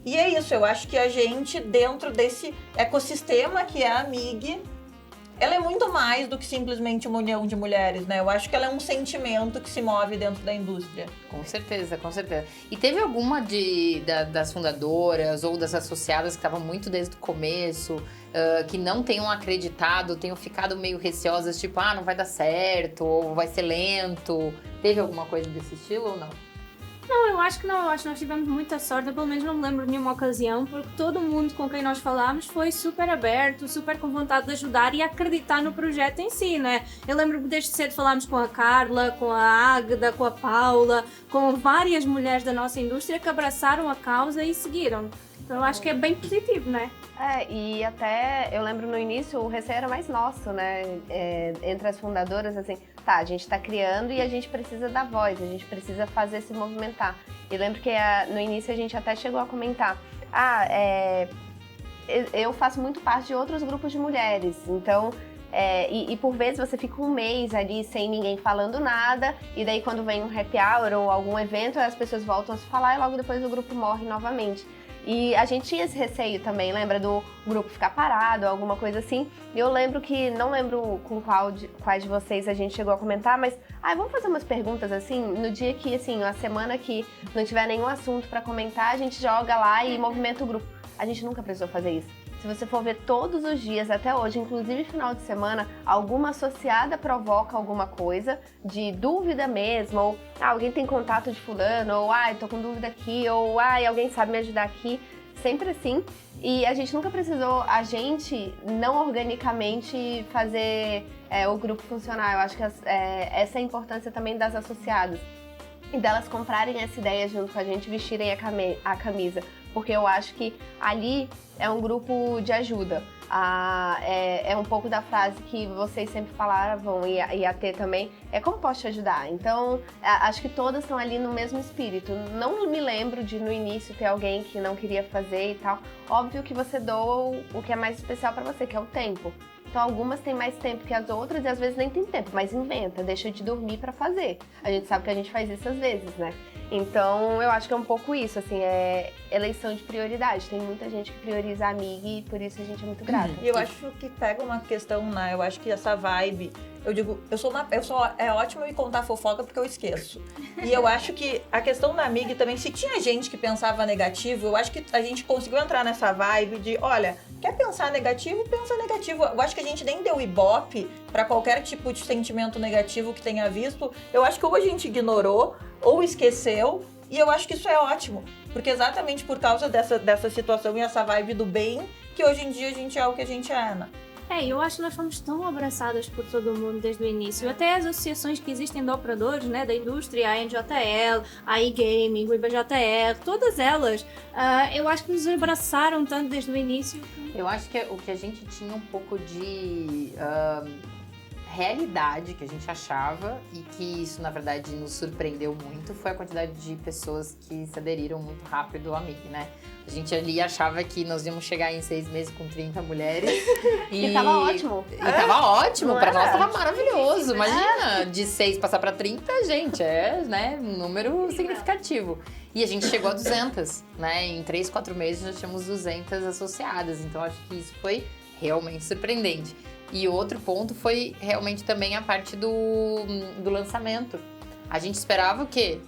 E é isso, eu acho que a gente, dentro desse ecossistema que é a Mig, ela é muito mais do que simplesmente uma união de mulheres, né? Eu acho que ela é um sentimento que se move dentro da indústria. Com certeza, com certeza. E teve alguma das fundadoras ou das associadas que estavam muito desde o começo, que não tenham acreditado, tenham ficado meio receosas, tipo, não vai dar certo, ou vai ser lento? Teve alguma coisa desse estilo ou não? Não, eu acho que não. Eu acho que nós tivemos muita sorte. Eu, pelo menos, não me lembro de nenhuma ocasião, porque todo mundo com quem nós falámos foi super aberto, super com vontade de ajudar e acreditar no projeto em si, né? Eu lembro que desde cedo falámos com a Carla, com a Águeda, com a Paula, com várias mulheres da nossa indústria que abraçaram a causa e seguiram. Então, eu acho que é bem positivo, né? E até, eu lembro no início, o receio era mais nosso, né? Entre as fundadoras, assim, a gente tá criando e a gente precisa dar voz, a gente precisa fazer se movimentar. E lembro que no início a gente até chegou a comentar, eu faço muito parte de outros grupos de mulheres, então... E por vezes você fica um mês ali sem ninguém falando nada, e daí quando vem um happy hour ou algum evento, as pessoas voltam a se falar e logo depois o grupo morre novamente. E a gente tinha esse receio também, lembra do grupo ficar parado, alguma coisa assim. E eu lembro que, não lembro com quais de vocês a gente chegou a comentar, mas vamos fazer umas perguntas assim, no dia que, assim, a semana que não tiver nenhum assunto pra comentar, a gente joga lá e movimenta o grupo. A gente nunca precisou fazer isso. Se você for ver todos os dias até hoje, inclusive final de semana, alguma associada provoca alguma coisa de dúvida mesmo, ou alguém tem contato de fulano, ou tô com dúvida aqui, ou alguém sabe me ajudar aqui, sempre assim. E a gente nunca precisou, a gente, não organicamente fazer o grupo funcionar. Eu acho que essa é a importância também das associadas. E delas comprarem essa ideia junto com a gente, vestirem a camisa. Porque eu acho que ali é um grupo de ajuda. É um pouco da frase que vocês sempre falavam e a T também, como posso te ajudar? Então, acho que todas estão ali no mesmo espírito. Não me lembro de no início ter alguém que não queria fazer e tal. Óbvio que você doa o que é mais especial para você, que é o tempo. Então, algumas têm mais tempo que as outras e às vezes nem tem tempo, mas inventa, deixa de dormir para fazer. A gente sabe que a gente faz isso às vezes, né? Então, eu acho que é um pouco isso, assim, eleição de prioridade. Tem muita gente que prioriza a amiga e por isso a gente é muito grata. E eu acho que pega uma questão, né? Eu acho que essa vibe, eu digo, é ótimo me contar fofoca porque eu esqueço. E eu acho que a questão da amiga também, se tinha gente que pensava negativo, eu acho que a gente conseguiu entrar nessa vibe de, olha, quer pensar negativo, pensa negativo. Eu acho que a gente nem deu ibope pra qualquer tipo de sentimento negativo que tenha visto. Eu acho que ou a gente ignorou ou esqueceu, e eu acho que isso é ótimo. Porque exatamente por causa dessa situação e essa vibe do bem, que hoje em dia a gente é o que a gente é, né? Eu acho que nós fomos tão abraçadas por todo mundo desde o início. Até as associações que existem de operadores, né, da indústria, a NJL, a eGaming, o IBJR, todas elas, eu acho que nos abraçaram tanto desde o início. Eu acho que o que a gente tinha um pouco de realidade que a gente achava e que isso, na verdade, nos surpreendeu muito foi a quantidade de pessoas que se aderiram muito rápido ao MIG, né? A gente ali achava que nós íamos chegar em 6 meses com 30 mulheres. E tava ótimo. E tava ótimo, pra nós tava ótimo. maravilhoso. Imagina, de 6 passar pra 30, gente, né, um número significativo. E a gente chegou a 200, né? Em 3, 4 meses já tínhamos 200 associadas. Então acho que isso foi realmente surpreendente. E outro ponto foi realmente também a parte do lançamento. A gente esperava o quê?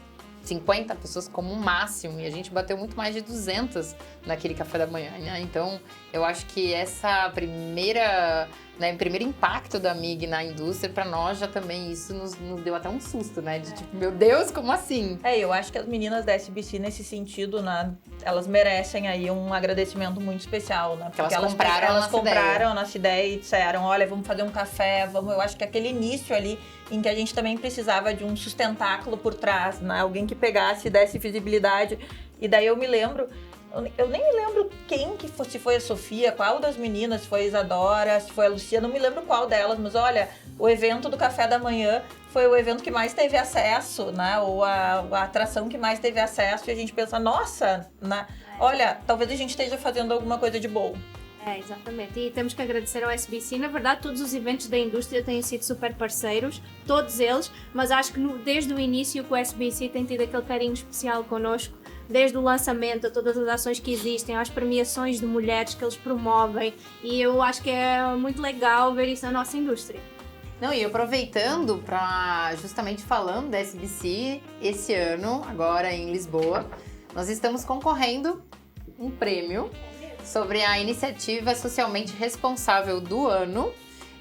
50 pessoas como um máximo, e a gente bateu muito mais de 200 naquele café da manhã, né? Então, eu acho que essa primeiro impacto da MIG na indústria, pra nós já também isso nos deu até um susto, né? De tipo, meu Deus, como assim? Eu acho que as meninas da SBC, nesse sentido, né, elas merecem aí um agradecimento muito especial, né? Porque elas compraram a nossa ideia e disseram, olha, vamos fazer um café, eu acho que aquele início ali, em que a gente também precisava de um sustentáculo por trás, né? Alguém que pegasse e desse visibilidade. E daí eu me lembro, eu nem me lembro se foi a Sofia, qual das meninas, se foi a Isadora, se foi a Lucia, não me lembro qual delas, mas olha, o evento do café da manhã foi o evento que mais teve acesso, né? Ou a atração que mais teve acesso, e a gente pensa, nossa, né? Olha, talvez a gente esteja fazendo alguma coisa de bom. Exatamente. E temos que agradecer ao SBC. Na verdade, todos os eventos da indústria têm sido super parceiros, todos eles, mas acho que desde o início que o SBC tem tido aquele carinho especial connosco, desde o lançamento, a todas as ações que existem, às premiações de mulheres que eles promovem, e eu acho que é muito legal ver isso na nossa indústria. Não, e aproveitando para justamente falando da SBC, esse ano, agora em Lisboa, nós estamos concorrendo um prêmio sobre a iniciativa socialmente responsável do ano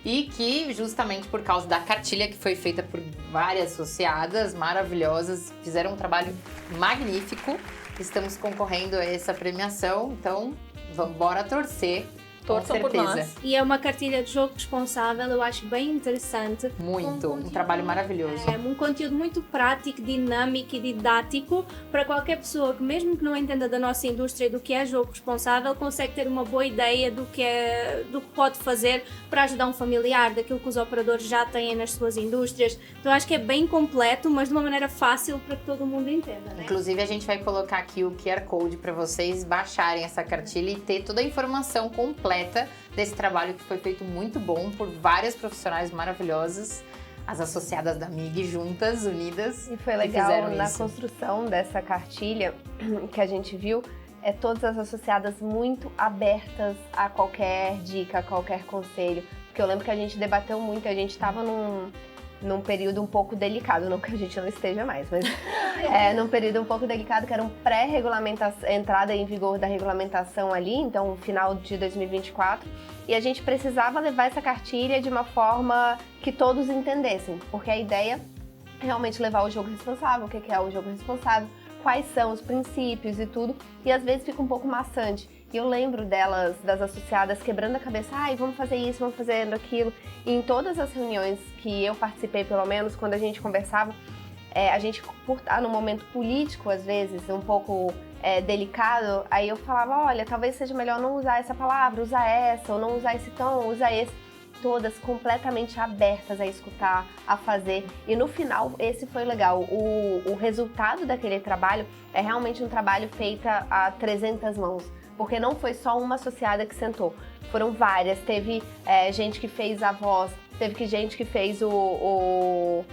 e que, justamente por causa da cartilha que foi feita por várias associadas maravilhosas, fizeram um trabalho magnífico. Estamos concorrendo a essa premiação, então vamos bora torcer. Torçam por nós. E é uma cartilha de jogo responsável, eu acho bem interessante. Muito, um trabalho maravilhoso. Um conteúdo muito prático, dinâmico e didático para qualquer pessoa que, mesmo que não entenda da nossa indústria do que é jogo responsável, consegue ter uma boa ideia do que pode fazer para ajudar um familiar, daquilo que os operadores já têm nas suas indústrias. Então acho que é bem completo, mas de uma maneira fácil para que todo mundo entenda, né? Inclusive a gente vai colocar aqui o QR Code para vocês baixarem essa cartilha e ter toda a informação completa desse trabalho que foi feito muito bom por várias profissionais maravilhosas, as associadas da MIG juntas, unidas. E foi legal na construção dessa cartilha que a gente viu, todas as associadas muito abertas a qualquer dica, a qualquer conselho. Porque eu lembro que a gente debateu muito, a gente estava num período um pouco delicado, não que a gente não esteja mais, mas num período um pouco delicado, que era um pré-regulamentação, entrada em vigor da regulamentação ali, então final de 2024, e a gente precisava levar essa cartilha de uma forma que todos entendessem, porque a ideia é realmente levar o jogo responsável, o que é o jogo responsável, quais são os princípios e tudo, e às vezes fica um pouco maçante. E eu lembro delas, das associadas, quebrando a cabeça, vamos fazer isso, vamos fazer aquilo. E em todas as reuniões que eu participei, pelo menos, quando a gente conversava, a gente, por estar num momento político, às vezes, um pouco delicado, aí eu falava, olha, talvez seja melhor não usar essa palavra, usar essa, ou não usar esse tom, usar esse. Todas completamente abertas a escutar, a fazer. E no final, esse foi legal. O resultado daquele trabalho é realmente um trabalho feito a 300 mãos. Porque não foi só uma associada que sentou. Foram várias. Teve gente que fez a voz, teve gente que fez o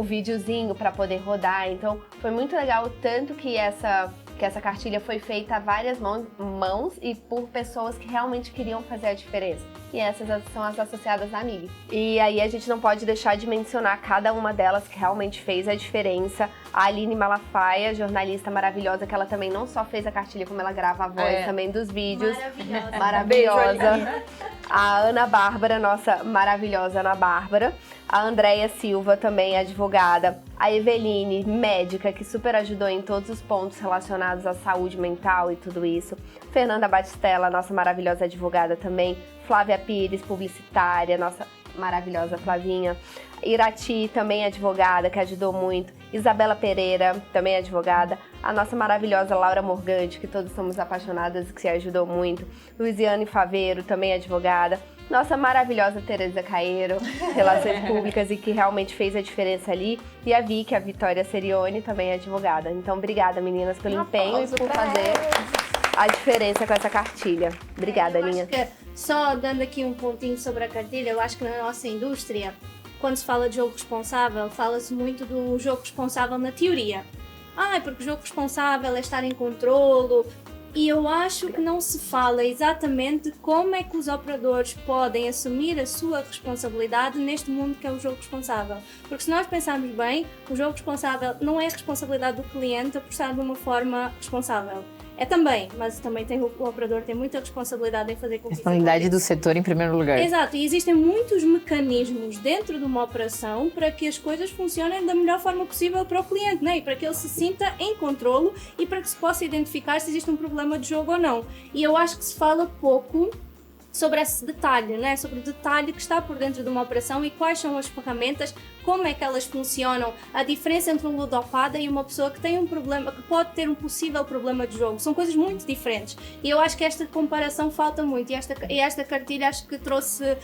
videozinho para poder rodar. Então, foi muito legal, tanto que essa cartilha foi feita a várias mãos e por pessoas que realmente queriam fazer a diferença. E essas são as associadas da AMIG. E aí a gente não pode deixar de mencionar cada uma delas que realmente fez a diferença. A Aline Malafaia, jornalista maravilhosa, que ela também não só fez a cartilha, como ela grava a voz também dos vídeos. Maravilhosa. A Ana Bárbara, nossa maravilhosa Ana Bárbara. A Andréia Silva, também advogada. A Eveline, médica, que super ajudou em todos os pontos relacionados à saúde mental e tudo isso. Fernanda Batistella, nossa maravilhosa advogada também. Flávia Pires, publicitária, nossa maravilhosa Flavinha. Irati, também advogada, que ajudou muito. Isabela Pereira, também advogada. A nossa maravilhosa Laura Morgante, que todos somos apaixonadas e que se ajudou muito. Luiziane Faveiro, também advogada. Nossa maravilhosa Tereza Caeiro, Relações Públicas, e que realmente fez a diferença ali. E a Vicky, a Vitória Serione, também advogada. Então, obrigada, meninas, pelo empenho e por fazer a diferença com essa cartilha. Obrigada, Aninha. Só dando aqui um pontinho sobre a cartilha, eu acho que na nossa indústria, quando se fala de jogo responsável, fala-se muito do jogo responsável na teoria. Porque o jogo responsável é estar em controlo. E eu acho que não se fala exatamente como é que os operadores podem assumir a sua responsabilidade neste mundo que é o jogo responsável. Porque se nós pensarmos bem, o jogo responsável não é a responsabilidade do cliente a prestar de uma forma responsável. É também, mas também o operador tem muita responsabilidade em fazer com que responsabilidade do setor em primeiro lugar. Exato, e existem muitos mecanismos dentro de uma operação para que as coisas funcionem da melhor forma possível para o cliente, né? E para que ele se sinta em controlo e para que se possa identificar se existe um problema de jogo ou não. E eu acho que se fala pouco sobre esse detalhe, né? Sobre o detalhe que está por dentro de uma operação e quais são as ferramentas, como é que elas funcionam, a diferença entre um ludopata e uma pessoa que tem um problema, que pode ter um possível problema de jogo. São coisas muito diferentes. E eu acho que esta comparação falta muito e esta cartilha acho que trouxe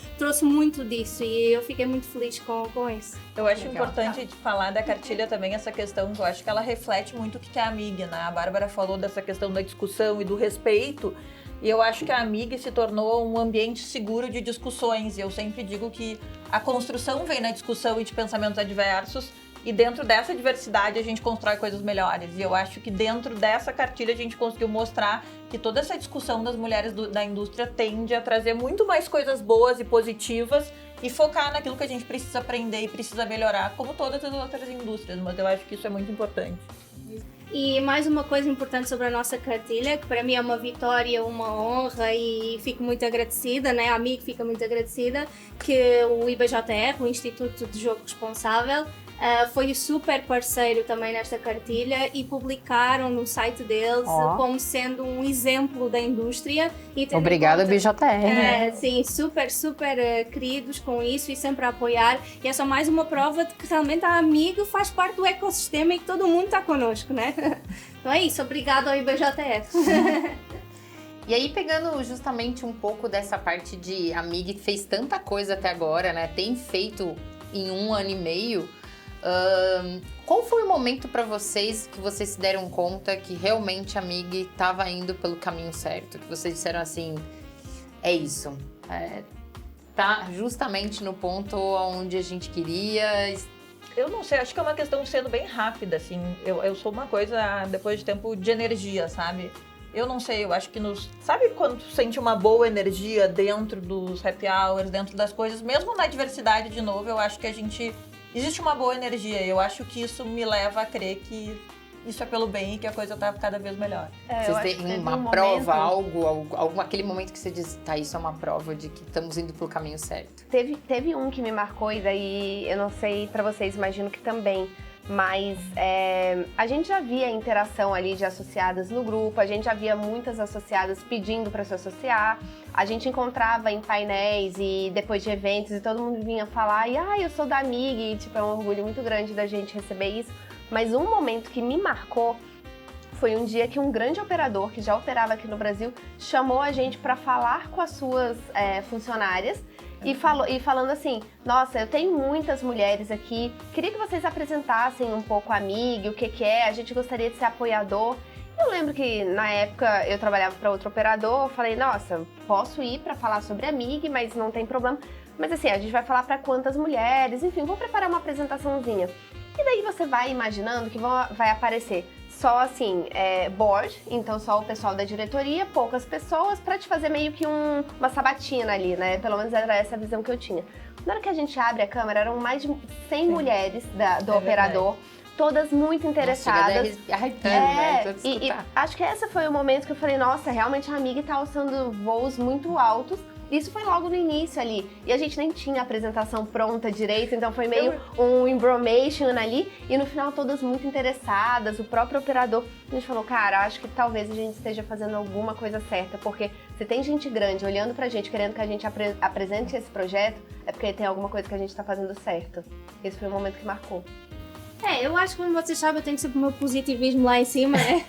muito disso e eu fiquei muito feliz com isso. Eu acho importante falar da cartilha também essa questão, que eu acho que ela reflete muito o que é a AMIG, né? A Bárbara falou dessa questão da discussão e do respeito. E eu acho que a AMIG se tornou um ambiente seguro de discussões. E eu sempre digo que a construção vem na discussão e de pensamentos adversos. E dentro dessa diversidade a gente constrói coisas melhores. E eu acho que dentro dessa cartilha a gente conseguiu mostrar que toda essa discussão das mulheres da indústria tende a trazer muito mais coisas boas e positivas e focar naquilo que a gente precisa aprender e precisa melhorar, como todas as outras indústrias. Mas eu acho que isso é muito importante. E mais uma coisa importante sobre a nossa cartilha, que para mim é uma vitória, uma honra e fico muito agradecida, né? A AMIG fica muito agradecida, que o IBJR, o Instituto de Jogo Responsável, foi super parceiro também nesta cartilha e publicaram no site deles como sendo um exemplo da indústria. E obrigada, BJR. Sim, super queridos com isso e sempre a apoiar. E é só mais uma prova de que realmente a AMIG faz parte do ecossistema e que todo mundo está connosco, né? Então é isso, obrigado ao IBJR. E aí, pegando justamente um pouco dessa parte de AMIG, que fez tanta coisa até agora, né? Tem feito em 1 ano e meio. Qual foi o momento para vocês que vocês se deram conta que realmente a AMIG estava indo pelo caminho certo? Que vocês disseram assim, é isso, tá justamente no ponto onde a gente queria. Eu não sei, acho que é uma questão sendo bem rápida, assim. Eu sou uma coisa, depois de tempo, de energia, sabe? Eu não sei, eu acho que sabe quando tu sente uma boa energia dentro dos happy hours, dentro das coisas, mesmo na diversidade, de novo, eu acho que existe uma boa energia. Eu acho que isso me leva a crer que isso é pelo bem e que a coisa tá cada vez melhor. Vocês têm uma prova, aquele momento que você diz, tá, isso é uma prova de que estamos indo pelo caminho certo. Teve um que me marcou e daí, eu não sei pra vocês, imagino que também, mas a gente já via a interação ali de associadas no grupo, a gente já via muitas associadas pedindo para se associar, a gente encontrava em painéis e depois de eventos e todo mundo vinha falar, eu sou da AMIG, e tipo, é um orgulho muito grande da gente receber isso, mas um momento que me marcou foi um dia que um grande operador, que já operava aqui no Brasil, chamou a gente para falar com as suas funcionárias e falando assim, nossa, eu tenho muitas mulheres aqui, queria que vocês apresentassem um pouco a MIG, o que é, a gente gostaria de ser apoiador. Eu lembro que na época eu trabalhava para outro operador, eu falei, nossa, posso ir para falar sobre a MIG, mas não tem problema. Mas assim, a gente vai falar para quantas mulheres, enfim, vou preparar uma apresentaçãozinha. E daí você vai imaginando que vai aparecer só assim, board, então só o pessoal da diretoria, poucas pessoas, para te fazer meio que uma sabatina ali, né? Pelo menos era essa a visão que eu tinha. Na hora que a gente abre a câmera, eram mais de 100 mulheres do operador, todas muito interessadas. E acho que esse foi o momento que eu falei, nossa, realmente a amiga tá alçando voos muito altos. Isso foi logo no início ali. E a gente nem tinha a apresentação pronta direito, então foi meio um embromation ali. E no final todas muito interessadas, o próprio operador. A gente falou, cara, acho que talvez a gente esteja fazendo alguma coisa certa. Porque se tem gente grande olhando pra gente, querendo que a gente apresente esse projeto, é porque tem alguma coisa que a gente tá fazendo certo. Esse foi o momento que marcou. Eu acho que, como vocês sabem, eu tenho sempre o meu positivismo lá em cima, né?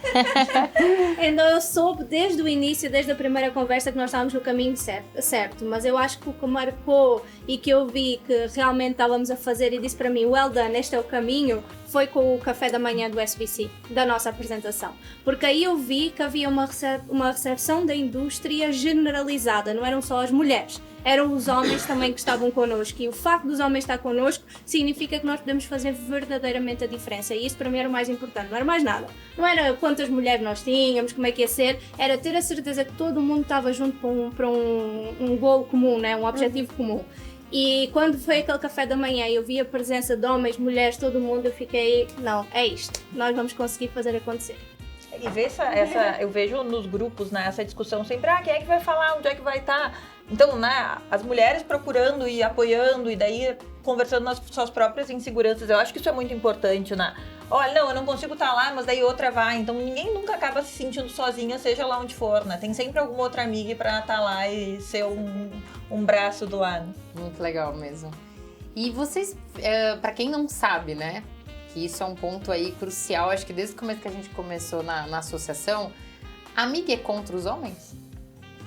Então eu soube desde o início, desde a primeira conversa, que nós estávamos no caminho certo. Mas eu acho que o que marcou e que eu vi que realmente estávamos a fazer e disse para mim, well done, este é o caminho, foi com o café da manhã do SBC, da nossa apresentação. Porque aí eu vi que havia uma recepção da indústria generalizada, não eram só as mulheres. Eram os homens também que estavam connosco, e o facto dos homens estar connosco significa que nós podemos fazer verdadeiramente a diferença, e isso para mim era o mais importante, não era mais nada. Não era quantas mulheres nós tínhamos, como é que ia ser, era ter a certeza que todo mundo estava junto para um goal comum, né? Um objetivo comum. E quando foi aquele café da manhã e eu vi a presença de homens, mulheres, todo mundo, eu fiquei, não, é isto, nós vamos conseguir fazer acontecer. E ver eu vejo nos grupos, né, essa discussão sempre, quem é que vai falar, onde é que vai estar? Então, né, as mulheres procurando e apoiando e daí conversando nas suas próprias inseguranças, eu acho que isso é muito importante, né? Olha, não, eu não consigo estar lá, mas daí outra vai, então ninguém nunca acaba se sentindo sozinha, seja lá onde for, né? Tem sempre alguma outra amiga pra estar lá e ser um braço do lado. Muito legal mesmo. E vocês, pra quem não sabe, né, que isso é um ponto aí crucial, acho que desde o começo que a gente começou na associação, a MIG é contra os homens?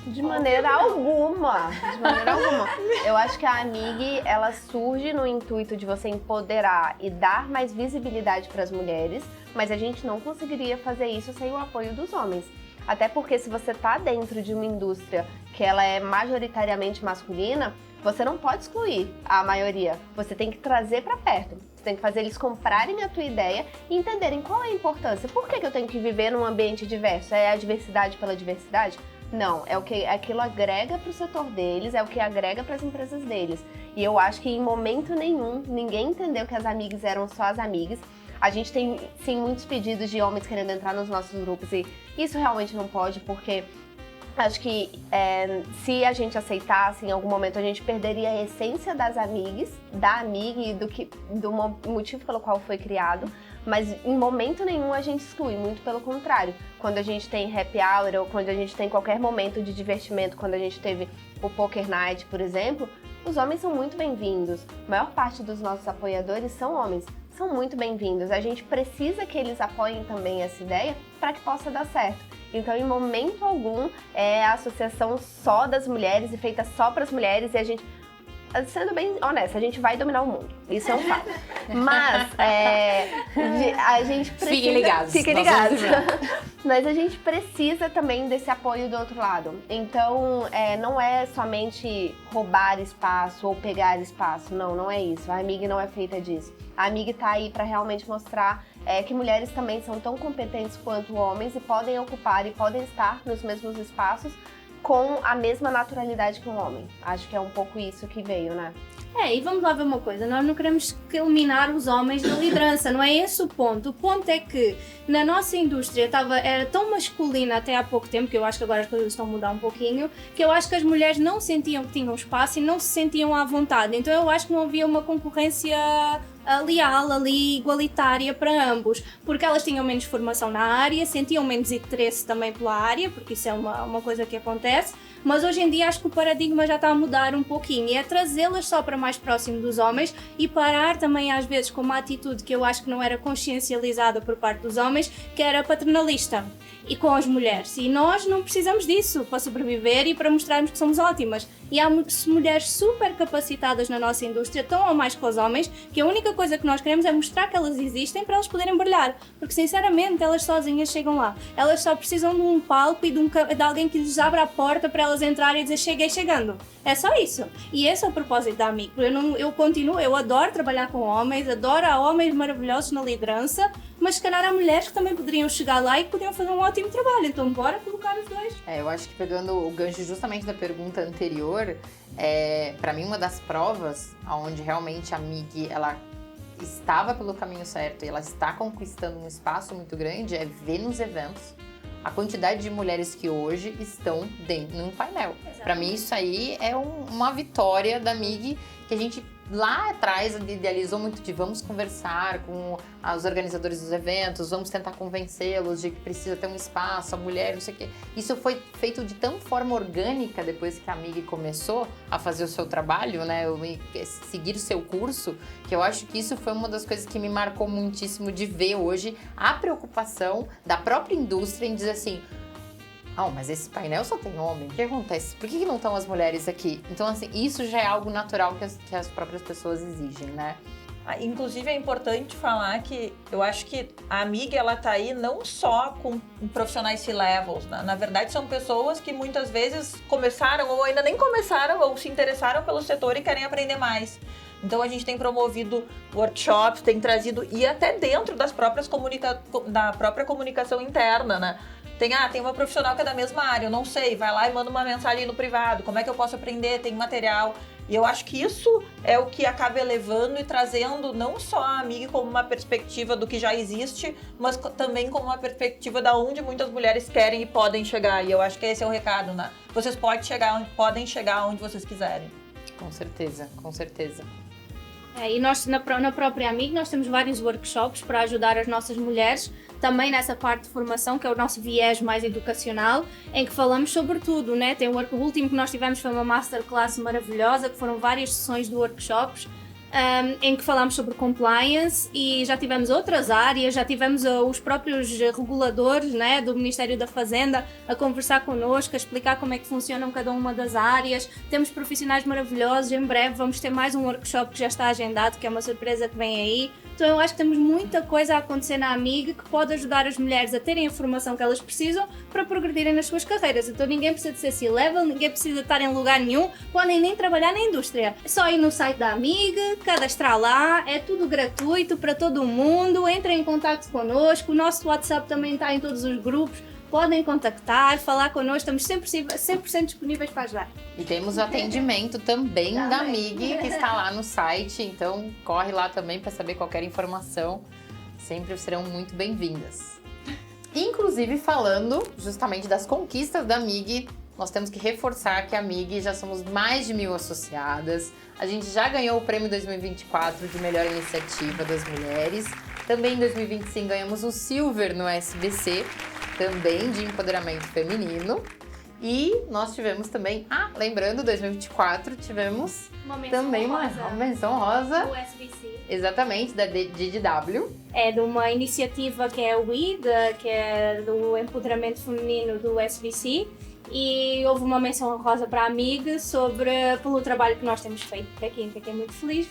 De maneira alguma, de maneira alguma. Eu acho que a AMIG, ela surge no intuito de você empoderar e dar mais visibilidade para as mulheres, mas a gente não conseguiria fazer isso sem o apoio dos homens. Até porque se você está dentro de uma indústria que ela é majoritariamente masculina, você não pode excluir a maioria. Você tem que trazer para perto. Você tem que fazer eles comprarem a tua ideia e entenderem qual é a importância. Por que eu tenho que viver num ambiente diverso? É a diversidade pela diversidade? Não, é o que aquilo agrega para o setor deles, é o que agrega para as empresas deles. E eu acho que em momento nenhum, ninguém entendeu que as amigas eram só as amigas. A gente tem, sim, muitos pedidos de homens querendo entrar nos nossos grupos e isso realmente não pode, porque acho que se a gente aceitasse, em algum momento a gente perderia a essência das amigas, da amiga e do motivo pelo qual foi criado. Mas em momento nenhum a gente exclui, muito pelo contrário. Quando a gente tem happy hour ou quando a gente tem qualquer momento de divertimento, quando a gente teve o Poker Night, por exemplo, os homens são muito bem-vindos. A maior parte dos nossos apoiadores são homens, são muito bem-vindos. A gente precisa que eles apoiem também essa ideia para que possa dar certo. Então, em momento algum, é a associação só das mulheres e feita só para as mulheres e a gente... Sendo bem honesta, a gente vai dominar o mundo. Isso é um fato. Mas a gente precisa... Fiquem ligados. Mas a gente precisa também desse apoio do outro lado. Então, não é somente roubar espaço ou pegar espaço. Não, não é isso. A AMIG não é feita disso. A AMIG tá aí para realmente mostrar que mulheres também são tão competentes quanto homens e podem ocupar e podem estar nos mesmos espaços com a mesma naturalidade que um homem. Acho que é um pouco isso que veio, né? E vamos lá ver uma coisa, nós não queremos eliminar os homens da liderança, não é esse o ponto. O ponto é que na nossa indústria era tão masculina até há pouco tempo, que eu acho que agora as coisas estão a mudar um pouquinho, que eu acho que as mulheres não sentiam que tinham espaço e não se sentiam à vontade. Então eu acho que não havia uma concorrência leal ali, igualitária para ambos, porque elas tinham menos formação na área, sentiam menos interesse também pela área, porque isso é uma coisa que acontece, Mas hoje em dia acho que o paradigma já está a mudar um pouquinho e é trazê-las só para mais próximo dos homens e parar também às vezes com uma atitude que eu acho que não era consciencializada por parte dos homens, que era paternalista e com as mulheres. E nós não precisamos disso para sobreviver e para mostrarmos que somos ótimas. E há mulheres super capacitadas na nossa indústria, tão ou mais que os homens, que a única coisa que nós queremos é mostrar que elas existem para elas poderem brilhar. Porque, sinceramente, elas sozinhas chegam lá. Elas só precisam de um palco e de alguém que lhes abra a porta para elas entrarem e dizer cheguei chegando. É só isso. E esse é o propósito da Amigo. Eu adoro trabalhar com homens, adoro homens maravilhosos na liderança, mas se calhar há mulheres que também poderiam chegar lá e que poderiam fazer um ótimo trabalho. Então, bora colocar os dois. Eu acho que pegando o gancho justamente da pergunta anterior, para mim uma das provas onde realmente a MIG, ela estava pelo caminho certo e ela está conquistando um espaço muito grande é ver nos eventos a quantidade de mulheres que hoje estão dentro num painel. Para mim isso aí é uma vitória da MIG que a gente lá atrás idealizou muito de vamos conversar com os organizadores dos eventos, vamos tentar convencê-los de que precisa ter um espaço, a mulher, não sei o quê. Isso foi feito de tão forma orgânica depois que a MIG começou a fazer o seu trabalho, né, seguir o seu curso, que eu acho que isso foi uma das coisas que me marcou muitíssimo de ver hoje a preocupação da própria indústria em dizer assim, mas esse painel só tem homem, o que acontece? Por que não estão as mulheres aqui? Então, assim, isso já é algo natural que as próprias pessoas exigem, né? Inclusive, é importante falar que eu acho que a Amiga, ela tá aí não só com profissionais C-levels, né? Na verdade, são pessoas que muitas vezes começaram ou ainda nem começaram ou se interessaram pelo setor e querem aprender mais. Então, a gente tem promovido workshops, tem trazido, e até dentro das próprias da própria comunicação interna, né? Tem uma profissional que é da mesma área, eu não sei, vai lá e manda uma mensagem no privado, como é que eu posso aprender, tem material. E eu acho que isso é o que acaba elevando e trazendo não só a Amiga como uma perspectiva do que já existe, mas também como uma perspectiva da onde muitas mulheres querem e podem chegar. E eu acho que esse é o recado, né? Vocês podem chegar onde vocês quiserem. Com certeza, com certeza. E nós, na própria Amigo, nós temos vários workshops para ajudar as nossas mulheres, também nessa parte de formação, que é o nosso viés mais educacional, em que falamos sobre tudo, né? O último que nós tivemos foi uma masterclass maravilhosa, que foram várias sessões de workshops, em que falamos sobre compliance e já tivemos outras áreas, já tivemos os próprios reguladores, né, do Ministério da Fazenda a conversar connosco, a explicar como é que funcionam cada uma das áreas. Temos profissionais maravilhosos, em breve vamos ter mais um workshop que já está agendado, que é uma surpresa que vem aí. Então eu acho que temos muita coisa a acontecer na Amiga que pode ajudar as mulheres a terem a formação que elas precisam para progredirem nas suas carreiras. Então ninguém precisa de ser C-level, ninguém precisa estar em lugar nenhum, podem nem trabalhar na indústria. É só ir no site da Amiga, cadastrar lá, é tudo gratuito para todo mundo, entrem em contato connosco, o nosso WhatsApp também está em todos os grupos. Podem contactar, falar connosco, estamos 100% disponíveis para ajudar. E temos o atendimento também da MIG, que está lá no site, então corre lá também para saber qualquer informação, sempre serão muito bem-vindas. Inclusive, falando justamente das conquistas da MIG, nós temos que reforçar que a MIG já somos mais de 1.000 associadas, a gente já ganhou o prêmio 2024 de melhor iniciativa das mulheres, também em 2025 ganhamos o Silver no SBC, também de empoderamento feminino. E nós tivemos também, lembrando, 2024, tivemos também uma menção rosa. Do SBC. Exatamente, da DDW. É de uma iniciativa que é o que é do empoderamento feminino do SBC. E houve uma menção rosa para a Amiga pelo trabalho que nós temos feito aqui, fiquei muito feliz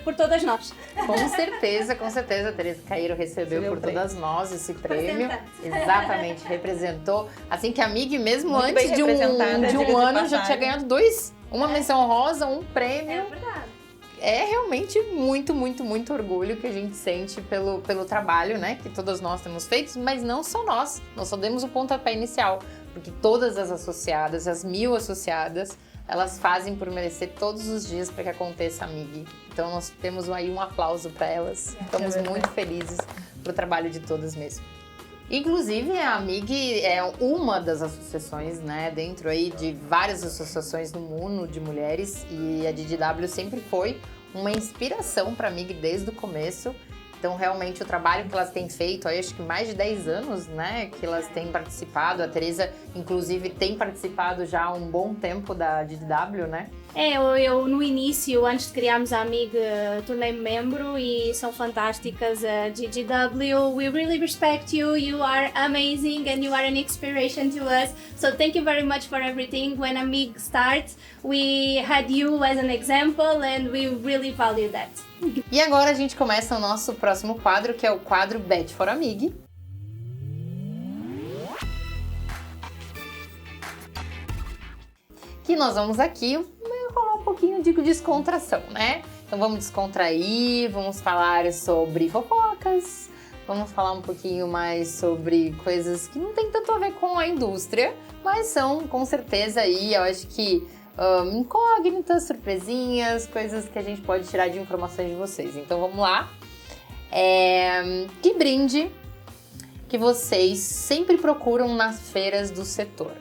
por todas nós. Com certeza, a Teresa Cairo recebeu por todas nós esse prêmio. Exatamente, representou. Assim que a Amiga, mesmo muito antes de um ano, já tinha ganhado uma menção rosa, um prêmio. É verdade. É realmente muito, muito, muito orgulho que a gente sente pelo trabalho, né, que todas nós temos feito, mas não só nós só demos o pontapé inicial, porque todas as associadas, as 1.000 associadas, elas fazem por merecer todos os dias para que aconteça a MIG. Então nós temos aí um aplauso para elas, estamos muito felizes pro trabalho de todas mesmo. Inclusive, a MIG é uma das associações, né, dentro aí de várias associações no mundo de mulheres, e a DDW sempre foi uma inspiração para a MIG desde o começo. Então, realmente, o trabalho que elas têm feito, aí acho que mais de 10 anos, né, que elas têm participado. A Teresa, inclusive, tem participado já há um bom tempo da DW, né? Eu no início, antes de criarmos a Amiga, tornei-me membro e são fantásticas. A GGW, we really respect you, you are amazing and you are an inspiration to us. So thank you very much for everything. When Amiga starts, we had you as an example and we really value that. E agora a gente começa o nosso próximo quadro, que é o quadro Bet for Amig. Que nós vamos aqui rolar um pouquinho de descontração, né? Então vamos descontrair, vamos falar sobre fofocas, vamos falar um pouquinho mais sobre coisas que não tem tanto a ver com a indústria, mas são com certeza aí, eu acho que incógnitas, surpresinhas, coisas que a gente pode tirar de informações de vocês. Então vamos lá. Que brinde que vocês sempre procuram nas feiras do setor?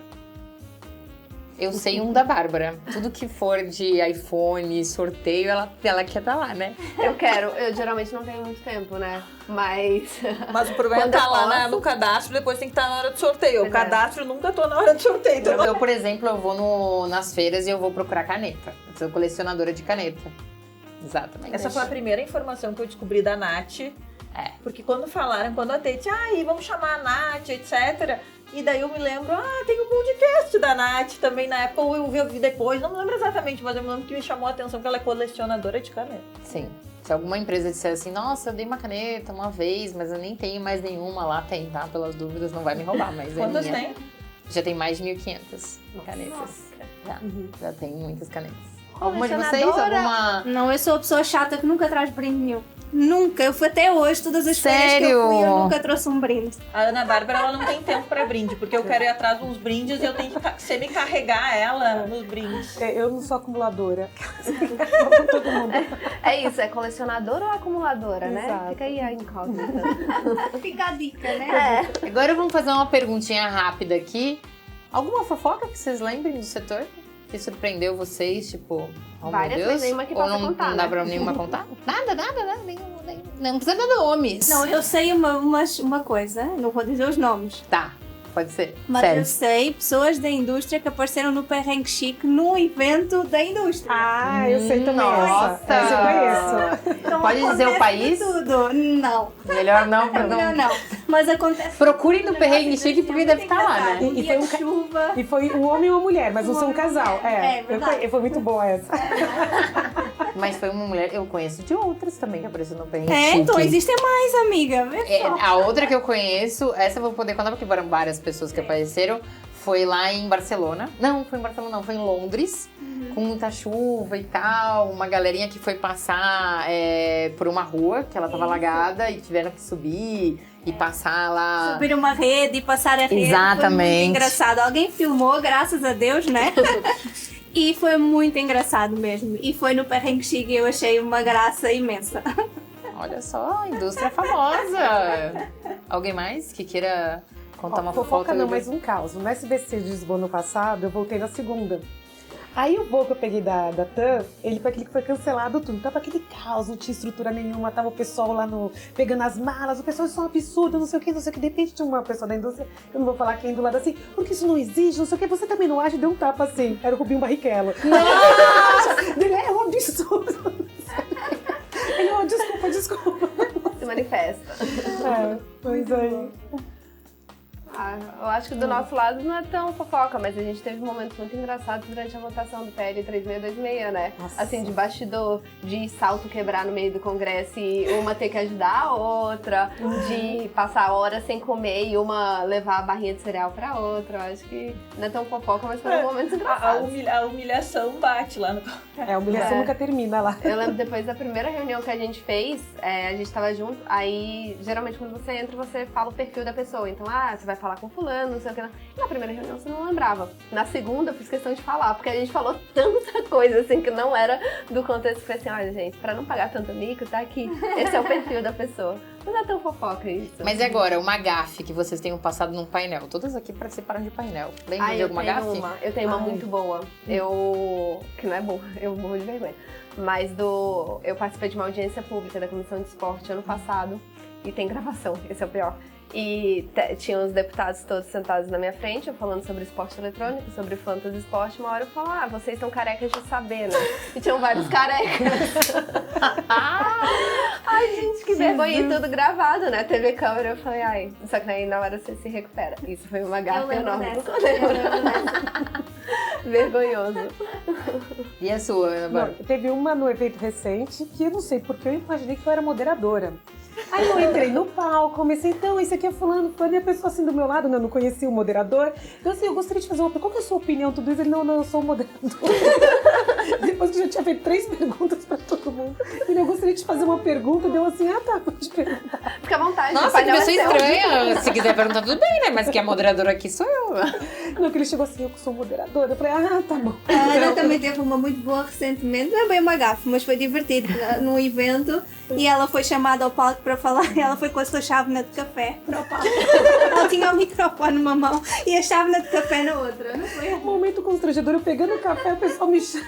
Eu sei um da Bárbara. Tudo que for de iPhone, sorteio, ela quer estar lá, né? Eu geralmente não tenho muito tempo, né? Mas o problema é estar lá no cadastro, depois tem que estar na hora do sorteio. O cadastro nunca tô na hora do sorteio. Então... Eu, por exemplo, eu vou nas feiras e eu vou procurar caneta. Eu sou colecionadora de caneta. Exatamente. Essa foi a primeira informação que eu descobri da Nath. Porque quando a Tete, vamos chamar a Nath, etc. E daí eu me lembro, tem um podcast da Nath também na Apple, eu vi depois, não me lembro exatamente, mas eu me lembro que me chamou a atenção que ela é colecionadora de caneta. Sim. Se alguma empresa disser assim, nossa, eu dei uma caneta uma vez, mas eu nem tenho mais nenhuma, lá tem, tá? Pelas dúvidas, não vai me roubar, mas Quantas minha. tem? Já tem mais de 1.500 canetas. Já tem muitas canetas. Alguma de Colecionadora? vocês? Alguma... Não, eu sou a pessoa chata que nunca traz brinde nenhum. Nunca, eu fui até hoje, todas as feiras que eu fui, eu nunca trouxe um brinde. A Ana Bárbara, ela não tem tempo pra brinde, porque eu quero ir atrás dos brindes e eu tenho que semi-carregar ela nos brindes. Eu não sou acumuladora. Todo mundo. é isso, é colecionadora ou acumuladora, né? Exato. Fica aí a incógnita. Fica a dica, né? Agora vamos fazer uma perguntinha rápida aqui. Alguma fofoca que vocês lembrem do setor? Que surpreendeu vocês, tipo, Várias, meu Deus, mas nenhuma que ou possa não, contar, não dá né? pra nenhuma contar? Nada, não precisa dar nomes. Não, eu sei uma coisa, não vou dizer os nomes. Tá, pode ser. Mas Sério. eu sei pessoas da indústria que apareceram no Perrengue Chique num evento da indústria. Eu sei também Nossa. essa eu conheço. Então, Pode dizer o acontece país? Tudo. Não. Melhor não, pra não... Não. Mas acontece. Procurem no Perrengue Chique porque deve estar lá, né? Um dia de chuva. E foi um homem e uma mulher, mas não são um casal. verdade. Foi muito boa essa. Mas foi uma mulher, eu conheço de outras também que apareceu no Perrengue É, Chique. então existem mais, amiga. Vê só. A outra que eu conheço, essa eu vou poder contar porque foram várias pessoas que apareceram, foi lá em Barcelona. Não, foi em Barcelona não, foi em Londres, com muita chuva e tal. Uma galerinha que foi passar por uma rua, que ela tava alagada e tiveram que subir e passar lá. Subir uma rede e passar a rede. Exatamente. Foi muito engraçado. Alguém filmou, graças a Deus, né? E foi muito engraçado mesmo. E foi no Perrengue Chique e eu achei uma graça imensa. Olha só, indústria famosa. Alguém mais que queira contar uma fofoca? Não, mas um caos. No SBC de Lisboa no passado, eu voltei na segunda. Aí o voo que eu peguei da TAM, ele foi aquele que foi cancelado tudo. Tava aquele caos, não tinha estrutura nenhuma, tava o pessoal lá pegando as malas, o pessoal isso é um absurdo, não sei o que. De repente tinha uma pessoa da indústria, eu não vou falar quem do lado assim, porque isso não existe, não sei o que, você também não acha, e deu um tapa assim. Era o Rubinho Barrichello. Nossa! Ele é um absurdo. Ele, desculpa. Se manifesta. Pois aí. Eu acho que do nosso lado não é tão fofoca, mas a gente teve momentos muito engraçados durante a votação do PL 3626, né? Nossa. Assim, de bastidor, de salto quebrar no meio do congresso e uma ter que ajudar a outra, de passar horas sem comer e uma levar a barrinha de cereal pra outra. Eu acho que não é tão fofoca, mas foram momentos engraçados. A humilhação bate lá no... A humilhação nunca termina lá. Eu lembro depois da primeira reunião que a gente fez, a gente tava junto, aí geralmente quando você entra, você fala o perfil da pessoa. Então, você vai falar falar com fulano, não sei o que. Na primeira reunião você não lembrava. Na segunda eu fiz questão de falar, porque a gente falou tanta coisa assim que não era do contexto. Falei assim, olha gente, pra não pagar tanto mico, tá aqui. Esse é o perfil da pessoa. Não é tão fofoca isso. Mas e agora, uma gafe que vocês tenham passado num painel? Todas aqui participaram de painel. Lembra de alguma gafe? Eu tenho uma muito boa. Que não é boa, eu morro de vergonha. Mas eu participei de uma audiência pública da Comissão de Esporte ano passado. E tem gravação, esse é o pior. E tinha os deputados todos sentados na minha frente, eu falando sobre esporte eletrônico, sobre fantasy esporte. Uma hora eu falo, vocês estão carecas de saber, né? E tinham vários carecas. Ai, gente, que vergonha. E tudo gravado, né? TV câmera. Eu falei, só que aí na hora você se recupera. Isso foi uma gafe enorme. Vergonhoso. E a sua, Ana Bárbara? Teve uma no evento recente que eu não sei porque eu imaginei que eu era moderadora. Aí eu entrei no palco, comecei, então, esse aqui é fulano, e a pessoa assim do meu lado, né, eu não conhecia o moderador. Então assim, eu gostaria de fazer uma pergunta, qual que é a sua opinião, tudo isso? Ele, não, eu sou o moderador. Depois que eu já tinha feito 3 perguntas pra todo mundo, eu gostaria de fazer uma pergunta, deu assim, tá, pode perguntar. Fica à vontade. Nossa, que pessoa estranha. Se quiser perguntar, tudo bem, né? Mas que a moderadora aqui sou eu. Não, que ele chegou assim, eu sou moderadora. Eu falei, tá bom. A Ana também teve uma muito boa recentemente, não é bem uma gafe, mas foi divertido, num evento, e ela foi chamada ao palco para falar, e ela foi com a sua chávena de café para o palco. Ela tinha o microfone numa mão e a chávena de café na outra, não foi? Momento constrangedor, eu pegando o café, o pessoal me chama.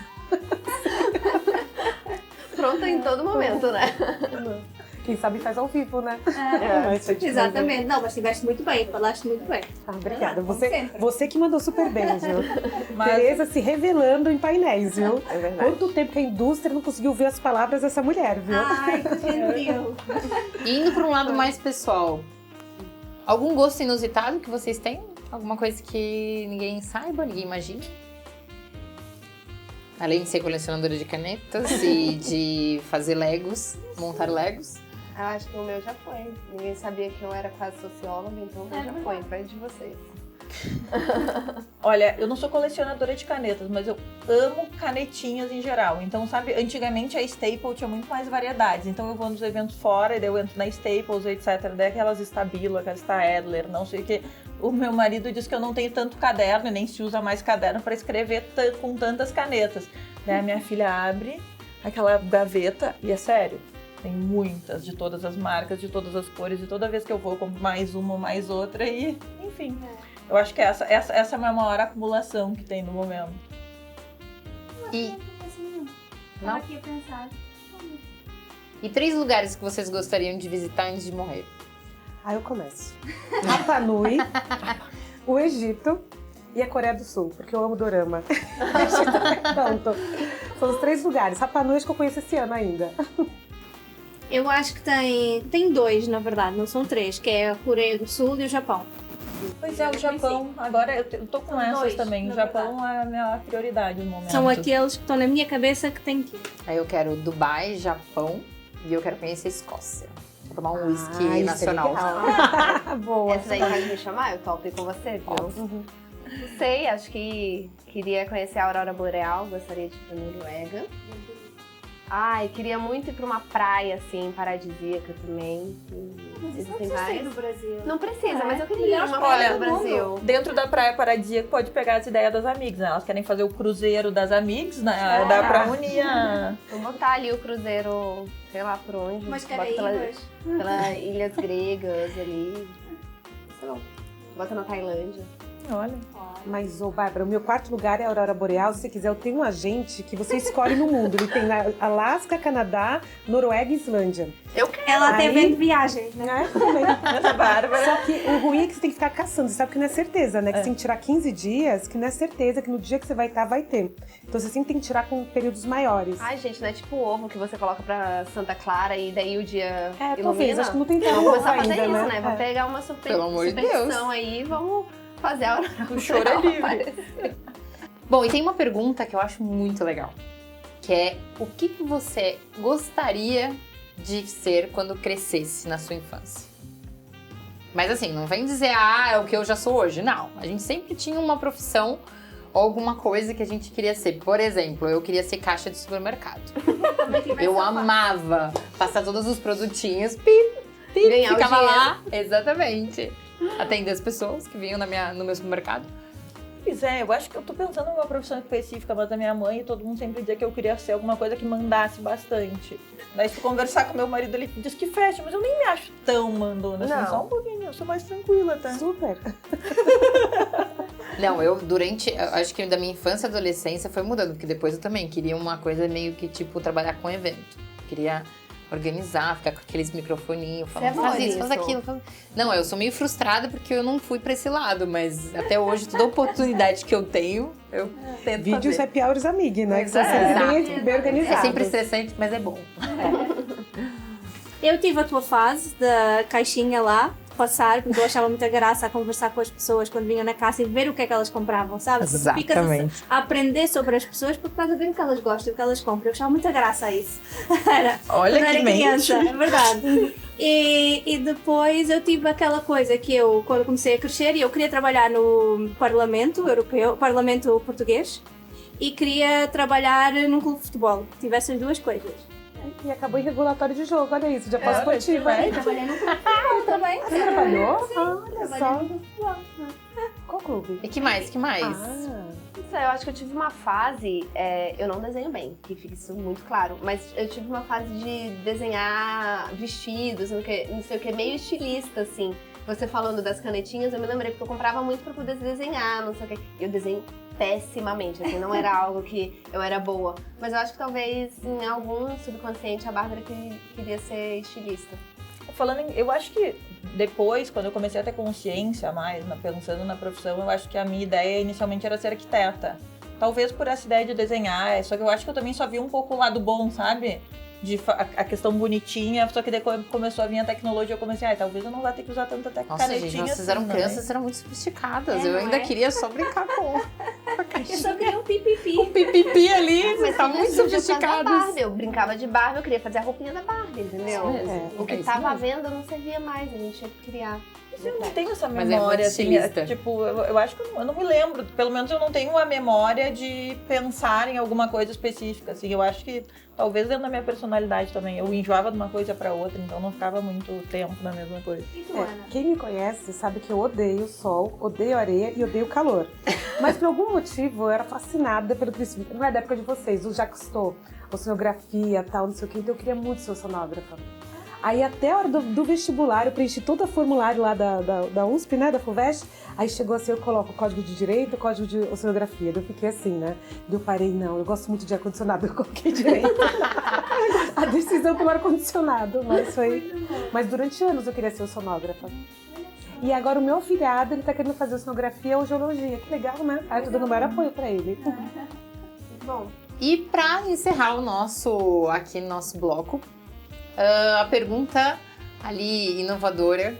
Pronta em todo momento, né? Quem sabe faz ao vivo, né? Exatamente. Não, mas estiveste muito bem, falaste muito bem. Obrigada. Você que mandou super bem, viu? Tereza se revelando em painéis, viu? É verdade. Quanto tempo que a indústria não conseguiu ver as palavras dessa mulher, viu? Ai, que gentil. Indo para um lado mais pessoal, algum gosto inusitado que vocês têm? Alguma coisa que ninguém saiba, ninguém imagina? Além de ser colecionadora de canetas e de fazer Legos, montar Legos. Eu acho que o meu já foi. Ninguém sabia que eu era quase socióloga, então o meu já foi, vai de vocês. Olha, eu não sou colecionadora de canetas, mas eu amo canetinhas em geral. Então, sabe, antigamente a Staples tinha muito mais variedades. Então eu vou nos eventos fora, e daí eu entro na Staples, etc. Daí aquelas Stabilo, aquelas Staedtler, não sei o que. O meu marido diz que eu não tenho tanto caderno e nem se usa mais caderno para escrever com tantas canetas. Daí a minha filha abre aquela gaveta e é sério. Tem muitas, de todas as marcas, de todas as cores, e toda vez que eu vou, compro mais uma, mais outra, e enfim. Eu acho que essa é a minha maior acumulação que tem no momento. E... Estava aqui a pensar. E 3 lugares que vocês gostariam de visitar antes de morrer? Aí eu começo. Rapa Nui, o Egito e a Coreia do Sul, porque eu amo dorama. Pronto. São os 3 lugares. Rapa Nui acho que eu conheço esse ano ainda. Eu acho que tem 2, na verdade, não são 3, que é a Coreia do Sul e o Japão. Pois é, o Japão, agora eu tô com essas 2, também. O Japão é a minha prioridade no momento. São aqueles que estão na minha cabeça que tem que ir. Aí eu quero Dubai, Japão e eu quero conhecer a Escócia. Vou tomar um whisky nacional. Boa. Essa daí pode me chamar, eu topo ir com você, viu? Não sei, acho que queria conhecer a Aurora Boreal, gostaria de ir pra Noruega. Ai, queria muito ir pra uma praia, assim, paradisíaca também. Existem várias. do Brasil. Não precisa, mas eu queria ir uma praia Olha, do Brasil. Dentro da Praia Paradisíaca pode pegar as ideias das amigas, né? Elas querem fazer o cruzeiro das amigas, né? Dá pra unir a... Vamos botar ali o cruzeiro, sei lá por onde. Mas bota pelas ilhas gregas ali. Sei lá. Bota na Tailândia. Olha. Mas, Bárbara, o meu 4º lugar é a Aurora Boreal. Se você quiser, eu tenho um agente que você escolhe no mundo. Ele tem na Alasca, Canadá, Noruega e Islândia. Eu quero. Ela tem vendo viagens, né? Né? Também. Ana Bárbara. Só que o ruim é que você tem que ficar caçando. Você sabe que não é certeza, né? Que você tem que tirar 15 dias, que não é certeza que no dia que você vai estar, vai ter. Então você sempre tem que tirar com períodos maiores. Ai, gente, não é tipo o ovo que você coloca pra Santa Clara e daí o dia Talvez. ilumina? Acho que não tem tempo Vamos começar a fazer ainda, isso, né? né? Vamos pegar uma Pelo amor de superstição aí, vamos fazer a hora. O choro é livre. Bom, e tem uma pergunta que eu acho muito legal, que é o que você gostaria de ser quando crescesse na sua infância? Mas assim, não vem dizer, é o que eu já sou hoje. Não, a gente sempre tinha uma profissão ou alguma coisa que a gente queria ser. Por exemplo, eu queria ser caixa de supermercado. Eu amava passar todos os produtinhos, Ganhar o ficava dinheiro. lá. Exatamente. atender as pessoas que vinham no meu supermercado. Pois é, eu acho que eu tô pensando numa profissão específica, mas da minha mãe, todo mundo sempre dizia que eu queria ser alguma coisa que mandasse bastante. Daí, se conversar com meu marido, ele diz que fecha, mas eu nem me acho tão mandona, assim, só um pouquinho, eu sou mais tranquila, tá? Super. Não, eu acho que da minha infância e adolescência foi mudando, porque depois eu também queria uma coisa meio que, tipo, trabalhar com evento. Queria organizar, ficar com aqueles microfoninhos, falando, faz isso, faz aquilo. Não, eu sou meio frustrada porque eu não fui pra esse lado, mas até hoje, toda oportunidade que eu tenho, eu tento Vídeos fazer. happy hours amiga, né? Que são Exato. sempre bem organizados. É sempre estressante, mas é bom. Eu tive a tua fase da caixinha lá, passar, porque eu achava muita graça a conversar com as pessoas quando vinham na casa e ver o que é que elas compravam, sabe? Exatamente. Ficas a aprender sobre as pessoas porque estás a ver o que elas gostam, o que elas compram. Eu achava muita graça a isso. Olha que criança, é verdade. E depois eu tive aquela coisa que eu, quando comecei a crescer, eu queria trabalhar no Parlamento Europeu, Parlamento Português, e queria trabalhar num clube de futebol. Tivesse as duas coisas. E acabou em regulatório de jogo, olha isso, já pós-esportiva. Eu trabalhei num clube de futebol também. Você trabalhou? Sim, Olha só. trabalhei num clube de futebol. Qual clube? E que mais? Ah, Não sei, eu acho que eu tive uma fase, eu não desenho bem, que fica isso muito claro, mas eu tive uma fase de desenhar vestidos, não sei o que, meio estilista, assim. Você falando das canetinhas, eu me lembrei porque eu comprava muito pra poder desenhar, não sei o que. Eu desenho pessimamente, assim, não era algo que eu era boa. Mas eu acho que talvez em algum subconsciente a Bárbara queria ser estilista. Eu acho que depois, quando eu comecei a ter consciência mais, pensando na profissão, eu acho que a minha ideia inicialmente era ser arquiteta. Talvez por essa ideia de desenhar, só que eu acho que eu também só vi um pouco o lado bom, sabe? A questão bonitinha, só que daí quando começou a vir a tecnologia, eu comecei, talvez eu não vá ter que usar tanta Nossa, canetinha gente, vocês eram assim, crianças, né? vocês eram muito sofisticadas. É, Eu não ainda é? queria só brincar com a Eu caixinha. só queria um pipipi. Pipipi ali, vocês Mas estavam muito surgiu por causa da sofisticadas. Barbie. Eu brincava de Barbie, eu queria fazer a roupinha da Barbie, entendeu? Isso mesmo. O que É isso tava à mesmo. venda não servia mais, a gente tinha que criar. Eu não tenho essa Mas é memória, muito assim, estilista. tipo, eu acho que eu não me lembro, pelo menos eu não tenho a memória de pensar em alguma coisa específica, assim, eu acho que talvez dentro da minha personalidade também, eu enjoava de uma coisa pra outra, então não ficava muito tempo na mesma coisa. E tu, Ana? quem me conhece sabe que eu odeio o sol, odeio a areia e odeio o calor. Mas por algum motivo eu era fascinada pelo crescimento. Não é da época de vocês, o Jacques Cousteau, oceanografia, tal, não sei o que, então eu queria muito ser oceanógrafa. Aí até a hora do vestibular, eu preenchi todo o formulário lá da USP, né, da FUVEST. Aí chegou assim, eu coloco o código de direito, o código de oceanografia. Daí eu fiquei assim, né? Daí eu parei, não, eu gosto muito de ar-condicionado, eu coloquei direito. A decisão pelo ar-condicionado, mas durante anos eu queria ser oceanógrafa. E agora o meu afilhado, ele tá querendo fazer oceanografia ou geologia. Que legal, né? Aí eu tô dando o maior apoio pra ele. Bom, E pra encerrar o nosso bloco, a pergunta ali inovadora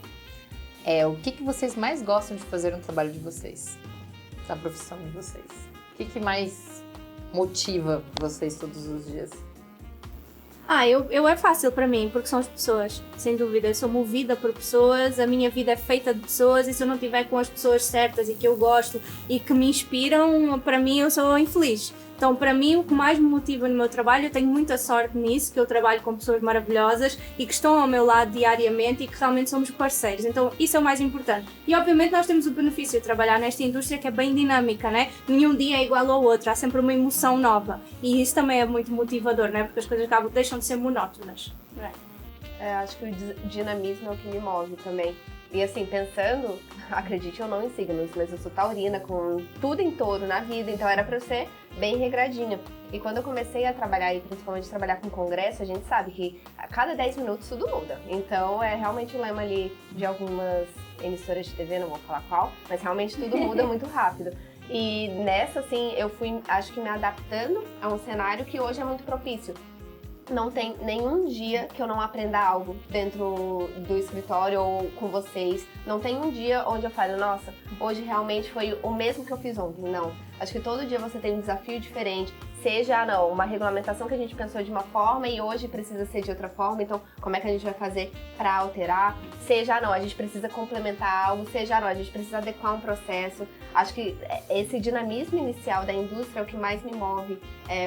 é: o que vocês mais gostam de fazer no trabalho de vocês? Da profissão de vocês? O que mais motiva vocês todos os dias? Eu é fácil para mim, porque são as pessoas, sem dúvida. Eu sou movida por pessoas, a minha vida é feita de pessoas e se eu não estiver com as pessoas certas e que eu gosto e que me inspiram, para mim eu sou infeliz. Então, para mim, o que mais me motiva no meu trabalho, eu tenho muita sorte nisso, que eu trabalho com pessoas maravilhosas e que estão ao meu lado diariamente e que realmente somos parceiros. Então, isso é o mais importante. E, obviamente, nós temos o benefício de trabalhar nesta indústria que é bem dinâmica, né? Nenhum dia é igual ao outro, há sempre uma emoção nova. E isso também é muito motivador, né? Porque as coisas deixam de ser monótonas. acho que o dinamismo é o que me move também. E assim, pensando, acredite ou não em signos, mas eu sou taurina com tudo em touro na vida, então era pra eu ser bem regradinha. E quando eu comecei a trabalhar, e principalmente trabalhar com congresso, a gente sabe que a cada 10 minutos tudo muda. Então é realmente o lema ali de algumas emissoras de TV, não vou falar qual, mas realmente tudo muda muito rápido. E nessa, assim, eu fui, acho que me adaptando a um cenário que hoje é muito propício. Não tem nenhum dia que eu não aprenda algo dentro do escritório ou com vocês. Não tem um dia onde eu falo, nossa, hoje realmente foi o mesmo que eu fiz ontem. Não. Acho que todo dia você tem um desafio diferente. Seja, uma regulamentação que a gente pensou de uma forma e hoje precisa ser de outra forma. Então, como é que a gente vai fazer para alterar? Seja, a gente precisa complementar algo. Seja, a gente precisa adequar um processo. Acho que esse dinamismo inicial da indústria é o que mais me move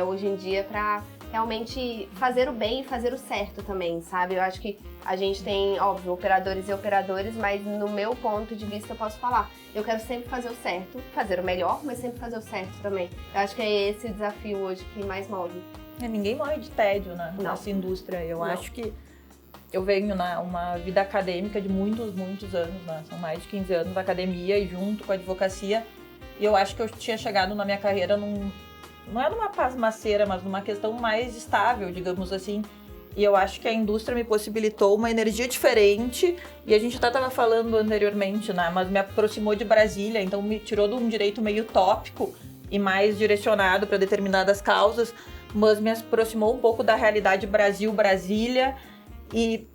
hoje em dia para realmente fazer o bem e fazer o certo também, sabe? Eu acho que a gente tem, óbvio, operadores e operadores, mas no meu ponto de vista eu posso falar, eu quero sempre fazer o certo, fazer o melhor, mas sempre fazer o certo também. Eu acho que é esse o desafio hoje que mais move. Ninguém morre de tédio, né? Nessa indústria. Eu acho que eu venho uma vida acadêmica de muitos anos, né? São mais de 15 anos na academia e junto com a advocacia. E eu acho que eu tinha chegado na minha carreira não é numa pasmaceira, mas numa questão mais estável, digamos assim. E eu acho que a indústria me possibilitou uma energia diferente. E a gente até estava falando anteriormente, né? Mas me aproximou de Brasília, então me tirou de um direito meio tópico e mais direcionado para determinadas causas, mas me aproximou um pouco da realidade Brasil-Brasília e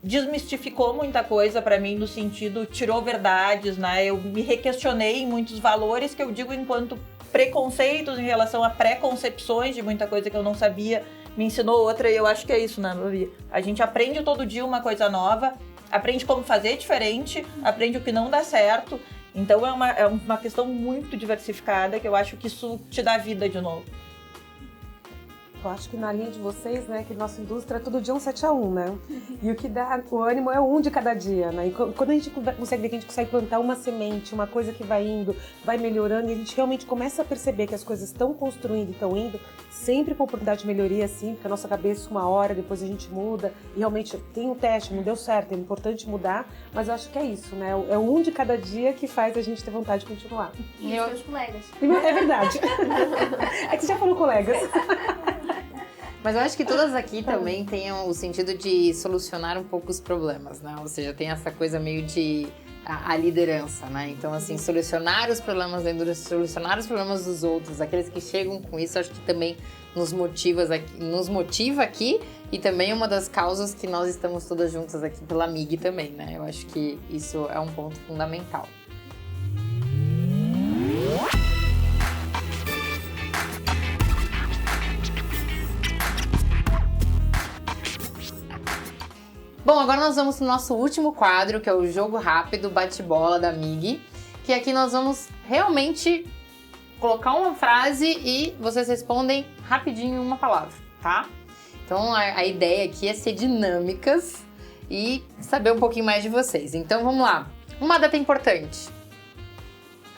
desmistificou muita coisa para mim no sentido, tirou verdades, né? Eu me requestionei em muitos valores que eu digo enquanto preconceitos em relação a preconcepções de muita coisa que eu não sabia, me ensinou outra e eu acho que é isso, né, Babi? A gente aprende todo dia uma coisa nova, aprende como fazer diferente, aprende o que não dá certo, então é uma questão muito diversificada que eu acho que isso te dá vida de novo. Eu acho que na linha de vocês, né, que nossa indústria é todo dia 7-1, né? E o que dá o ânimo é um de cada dia, né? E quando a gente consegue ver que a gente consegue plantar uma semente, uma coisa que vai indo, vai melhorando, e a gente realmente começa a perceber que as coisas estão construindo e estão indo, sempre com oportunidade de melhoria, sim, porque a nossa cabeça uma hora, depois a gente muda, e realmente tem um teste, não deu certo, é importante mudar, mas eu acho que é isso, né? É um de cada dia que faz a gente ter vontade de continuar. E os seus colegas. É verdade. É que você já falou colegas. Mas eu acho que todas aqui também têm o sentido de solucionar um pouco os problemas, né? Ou seja, tem essa coisa meio de a liderança, né? Então, assim, solucionar os problemas da indústria, solucionar os problemas dos outros, aqueles que chegam com isso, acho que também nos motiva aqui e também é uma das causas que nós estamos todas juntas aqui pela MIG também, né? Eu acho que isso é um ponto fundamental. Bom, agora nós vamos para o nosso último quadro, que é o Jogo Rápido Bate-Bola da MIG, que aqui nós vamos realmente colocar uma frase e vocês respondem rapidinho uma palavra, tá? Então a ideia aqui é ser dinâmicas e saber um pouquinho mais de vocês. Então vamos lá. Uma data importante.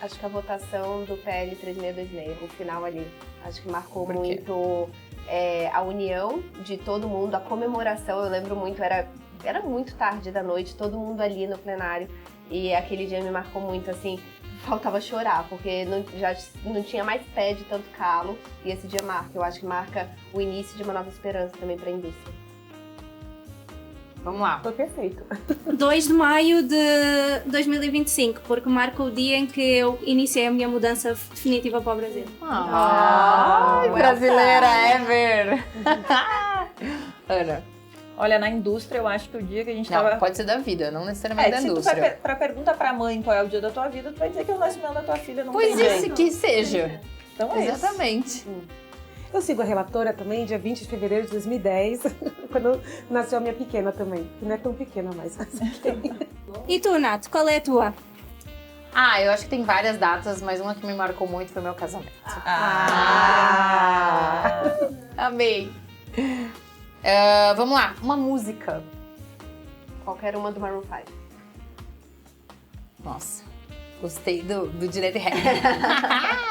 Acho que a votação do PL 3626, o final ali, acho que marcou muito a união de todo mundo, a comemoração. Eu lembro muito, era muito tarde da noite, todo mundo ali no plenário, e aquele dia me marcou muito, assim, faltava chorar, porque já não tinha mais pé de tanto calo, e esse dia eu acho que marca o início de uma nova esperança também para a indústria. Vamos lá. Foi perfeito. 2 de maio de 2025, porque marca o dia em que eu iniciei a minha mudança definitiva para o Brasil. Ai, brasileira ever! Ana. Olha, na indústria, eu acho que o dia que a gente tava... Pode ser da vida, não necessariamente da indústria. Se tu vai pergunta pra mãe qual é o dia da tua vida, tu vai dizer que é o nascimento da tua filha, não tem Pois jeito. que seja. Então é Exatamente. isso. Eu sigo a relatora também, dia 20 de fevereiro de 2010, quando nasceu a minha pequena também. Que não é tão pequena mais. E tu, Nath, qual é a tua? Eu acho que tem várias datas, mas uma que me marcou muito foi meu casamento. Amei. Vamos lá, uma música. Qualquer uma do Maroon 5. Nossa, gostei do direito e reto.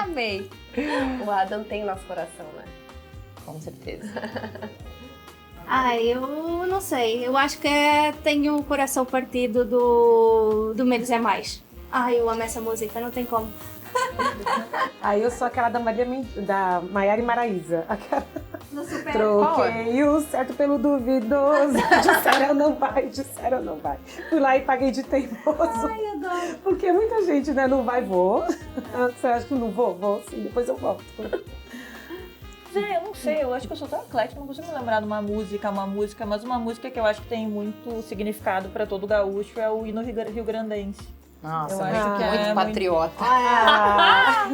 Amei. O Adam tem nosso coração, né? Com certeza. Eu não sei, eu acho que tenho o coração partido do Menos é Mais. Eu amo essa música, não tem como. Eu sou aquela da Maiara e Maraísa. Aquela... Super. Troquei o certo pelo duvidoso. Disseram não vai. Fui lá e paguei de teimoso. Ai, adoro. Porque muita gente, né, não vai, vou. Você acha que não vou? Vou sim, depois eu volto. Eu não sei, eu acho que eu sou tão eclética, não consigo me lembrar de uma música, mas uma música que eu acho que tem muito significado pra todo gaúcho é o hino rio-grandense. Nossa, eu acho que é muito patriota.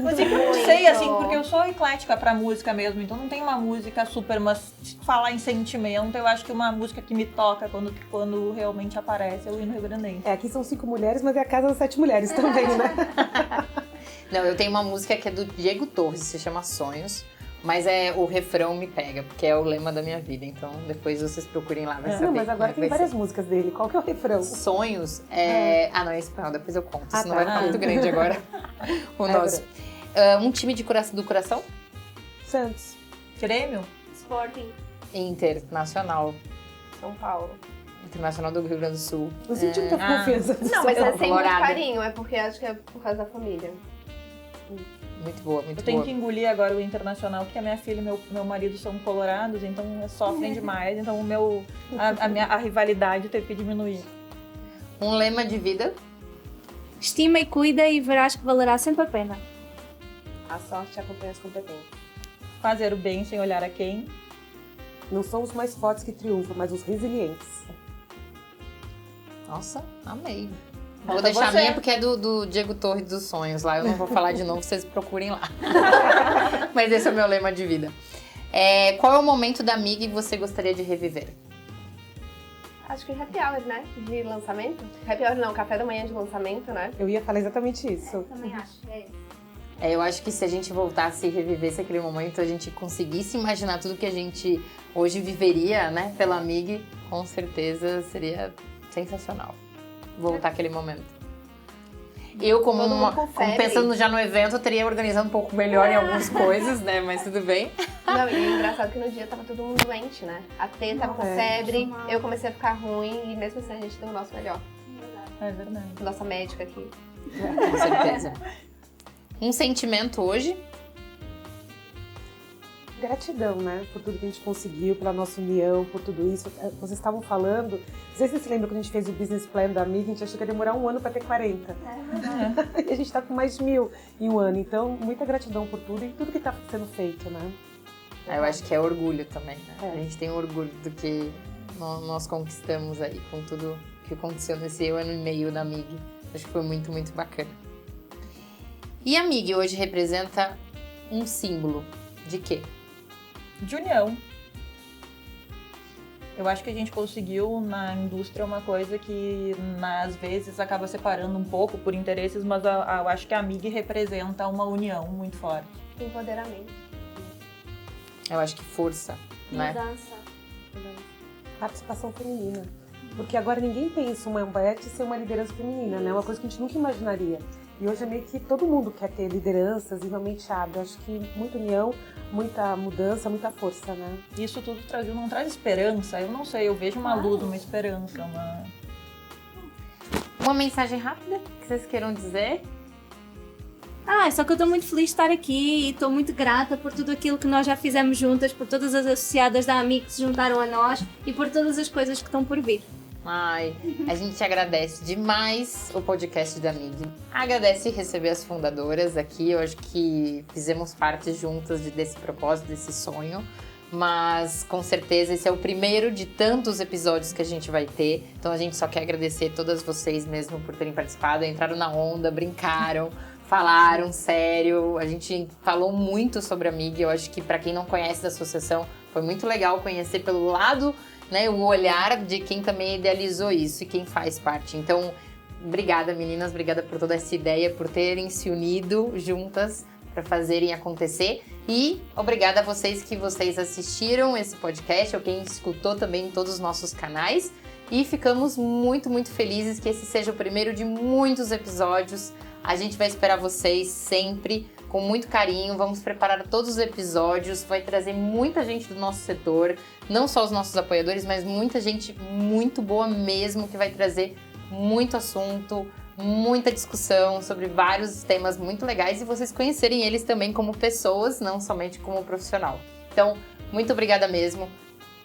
Mas eu não sei, assim, porque eu sou eclética pra música mesmo, então não tem uma música super, mas se falar em sentimento, eu acho que uma música que me toca quando realmente aparece é o hino rio-grandense. Aqui são 5 mulheres, mas é a casa das 7 mulheres também, né? Não, eu tenho uma música que é do Diego Torres, se chama Sonhos. Mas o refrão me pega, porque é o lema da minha vida. Então, depois vocês procurem lá, vai saber. Não, mas agora tem vai várias ser. músicas dele. Qual que é o refrão? Sonhos Ah, não, é espanhol, depois eu conto. Senão tá. vai ficar muito grande agora o nosso. Um time do coração? Santos. Grêmio? Sporting. Internacional. São Paulo. Internacional do Rio Grande do Sul. Não senti muita confiança. Não, mas é sem muito Colorado. carinho, é porque acho que é por causa da família. Muito boa, muito Eu tenho boa. que engolir agora o Internacional, porque a minha filha e meu marido são colorados, então sofrem demais. Então a rivalidade teve que diminuir. Um lema de vida? Estima e cuida e verás que valerá sempre a pena. A sorte acompanha as competências. Fazer o bem sem olhar a quem. Não são os mais fortes que triunfam, mas os resilientes. Nossa, amei. Bom, Vou pra deixar a você. minha porque é do Diego Torres dos Sonhos lá. Eu não vou falar de novo, vocês procurem lá. Mas esse é o meu lema de vida. Qual é o momento da Mig que você gostaria de reviver? Acho que happy hour, né? De lançamento. Happy hour não, café da manhã de lançamento, né? Eu ia falar exatamente isso. Também acho. Eu acho que se a gente voltasse e revivesse aquele momento, a gente conseguisse imaginar tudo que a gente hoje viveria, né, pela Mig, com certeza seria sensacional voltar aquele momento. Eu, como Todo mundo com febre. pensando já no evento, eu teria organizado um pouco melhor em algumas coisas, né, mas tudo bem. Não, e é engraçado que no dia tava todo mundo doente, né? A Tê tava com febre, normal. eu comecei a ficar ruim e mesmo assim a gente deu o nosso melhor. É verdade. Nossa médica aqui. Com certeza. Um sentimento hoje? Gratidão, né? Por tudo que a gente conseguiu, pela nossa união, por tudo isso. Vocês estavam falando, não sei se vocês se lembram quando a gente fez o business plan da Mig, a gente achou que ia demorar 1 ano para ter 40. E a gente tá com mais de 1000 em 1 ano. Então, muita gratidão por tudo e tudo que tá sendo feito, né? Eu acho que é orgulho também, né? É. A gente tem orgulho do que nós conquistamos aí com tudo que aconteceu nesse 1 ano e meio da Mig. Acho que foi muito, muito bacana. E a Mig hoje representa um símbolo de quê? De união. Eu acho que a gente conseguiu na indústria uma coisa que às vezes acaba separando um pouco por interesses, mas eu acho que a Mig representa uma união muito forte. Empoderamento. Eu acho que força, né? Mudança. Participação feminina. Porque agora ninguém pensa uma Beth ser uma liderança feminina, né? Uma coisa que a gente nunca imaginaria. E hoje é meio que todo mundo quer ter lideranças e realmente abre. Eu acho que muita união, muita mudança, muita força, né? Isso tudo não traz esperança. Eu não sei, eu vejo uma luz, uma esperança, Uma mensagem rápida que vocês queiram dizer? Só que eu estou muito feliz de estar aqui e estou muito grata por tudo aquilo que nós já fizemos juntas, por todas as associadas da AMIG que se juntaram a nós e por todas as coisas que estão por vir. Ai, a gente agradece demais o podcast da Mig. Agradece receber as fundadoras aqui. Eu acho que fizemos parte juntas desse propósito, desse sonho. Mas com certeza esse é o primeiro de tantos episódios que a gente vai ter. Então a gente só quer agradecer todas vocês mesmo por terem participado, entraram na onda, brincaram, falaram sério. A gente falou muito sobre a Mig. Eu acho que para quem não conhece da associação, foi muito legal conhecer pelo lado, né, o olhar de quem também idealizou isso e quem faz parte. Então, obrigada meninas, obrigada por toda essa ideia, por terem se unido juntas para fazerem acontecer. E obrigada a vocês que vocês assistiram esse podcast ou quem escutou também em todos os nossos canais. E ficamos muito, muito felizes que esse seja o primeiro de muitos episódios. A gente vai esperar vocês sempre com muito carinho. Vamos preparar todos os episódios. Vai trazer muita gente do nosso setor, não só os nossos apoiadores, mas muita gente muito boa mesmo que vai trazer muito assunto, muita discussão sobre vários temas muito legais e vocês conhecerem eles também como pessoas, não somente como profissional. Então, muito obrigada mesmo.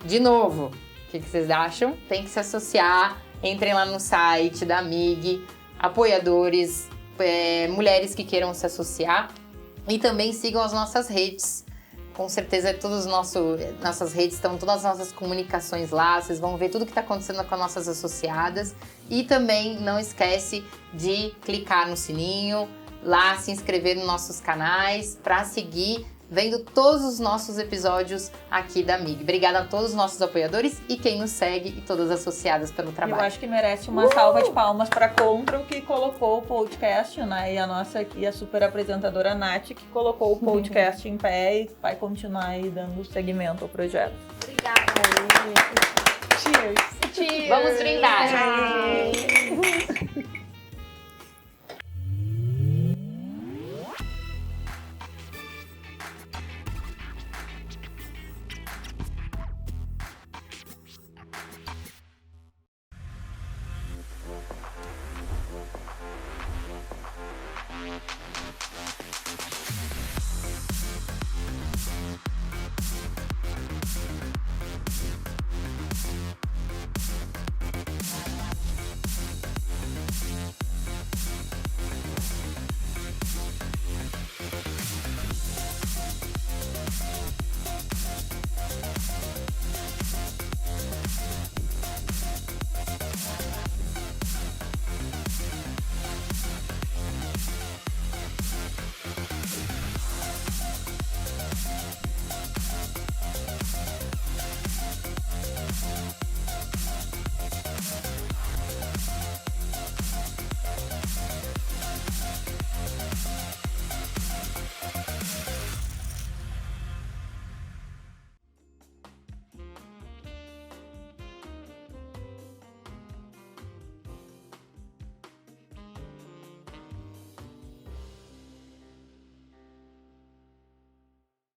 De novo, o que vocês acham? Tem que se associar, entrem lá no site da Mig, apoiadores, mulheres que queiram se associar e também sigam as nossas redes. Com certeza todas as nossas redes estão, todas as nossas comunicações lá, vocês vão ver tudo que está acontecendo com as nossas associadas. E também não esquece de clicar no sininho, lá se inscrever nos nossos canais para seguir vendo todos os nossos episódios aqui da MIG. Obrigada a todos os nossos apoiadores e quem nos segue e todas as associadas pelo trabalho. Eu acho que merece uma salva de palmas para a Control, que colocou o podcast, né? E a nossa aqui, a super apresentadora Nath, que colocou o podcast em pé e vai continuar aí dando seguimento ao projeto. Obrigada. Cheers! Vamos brindar! Tchau.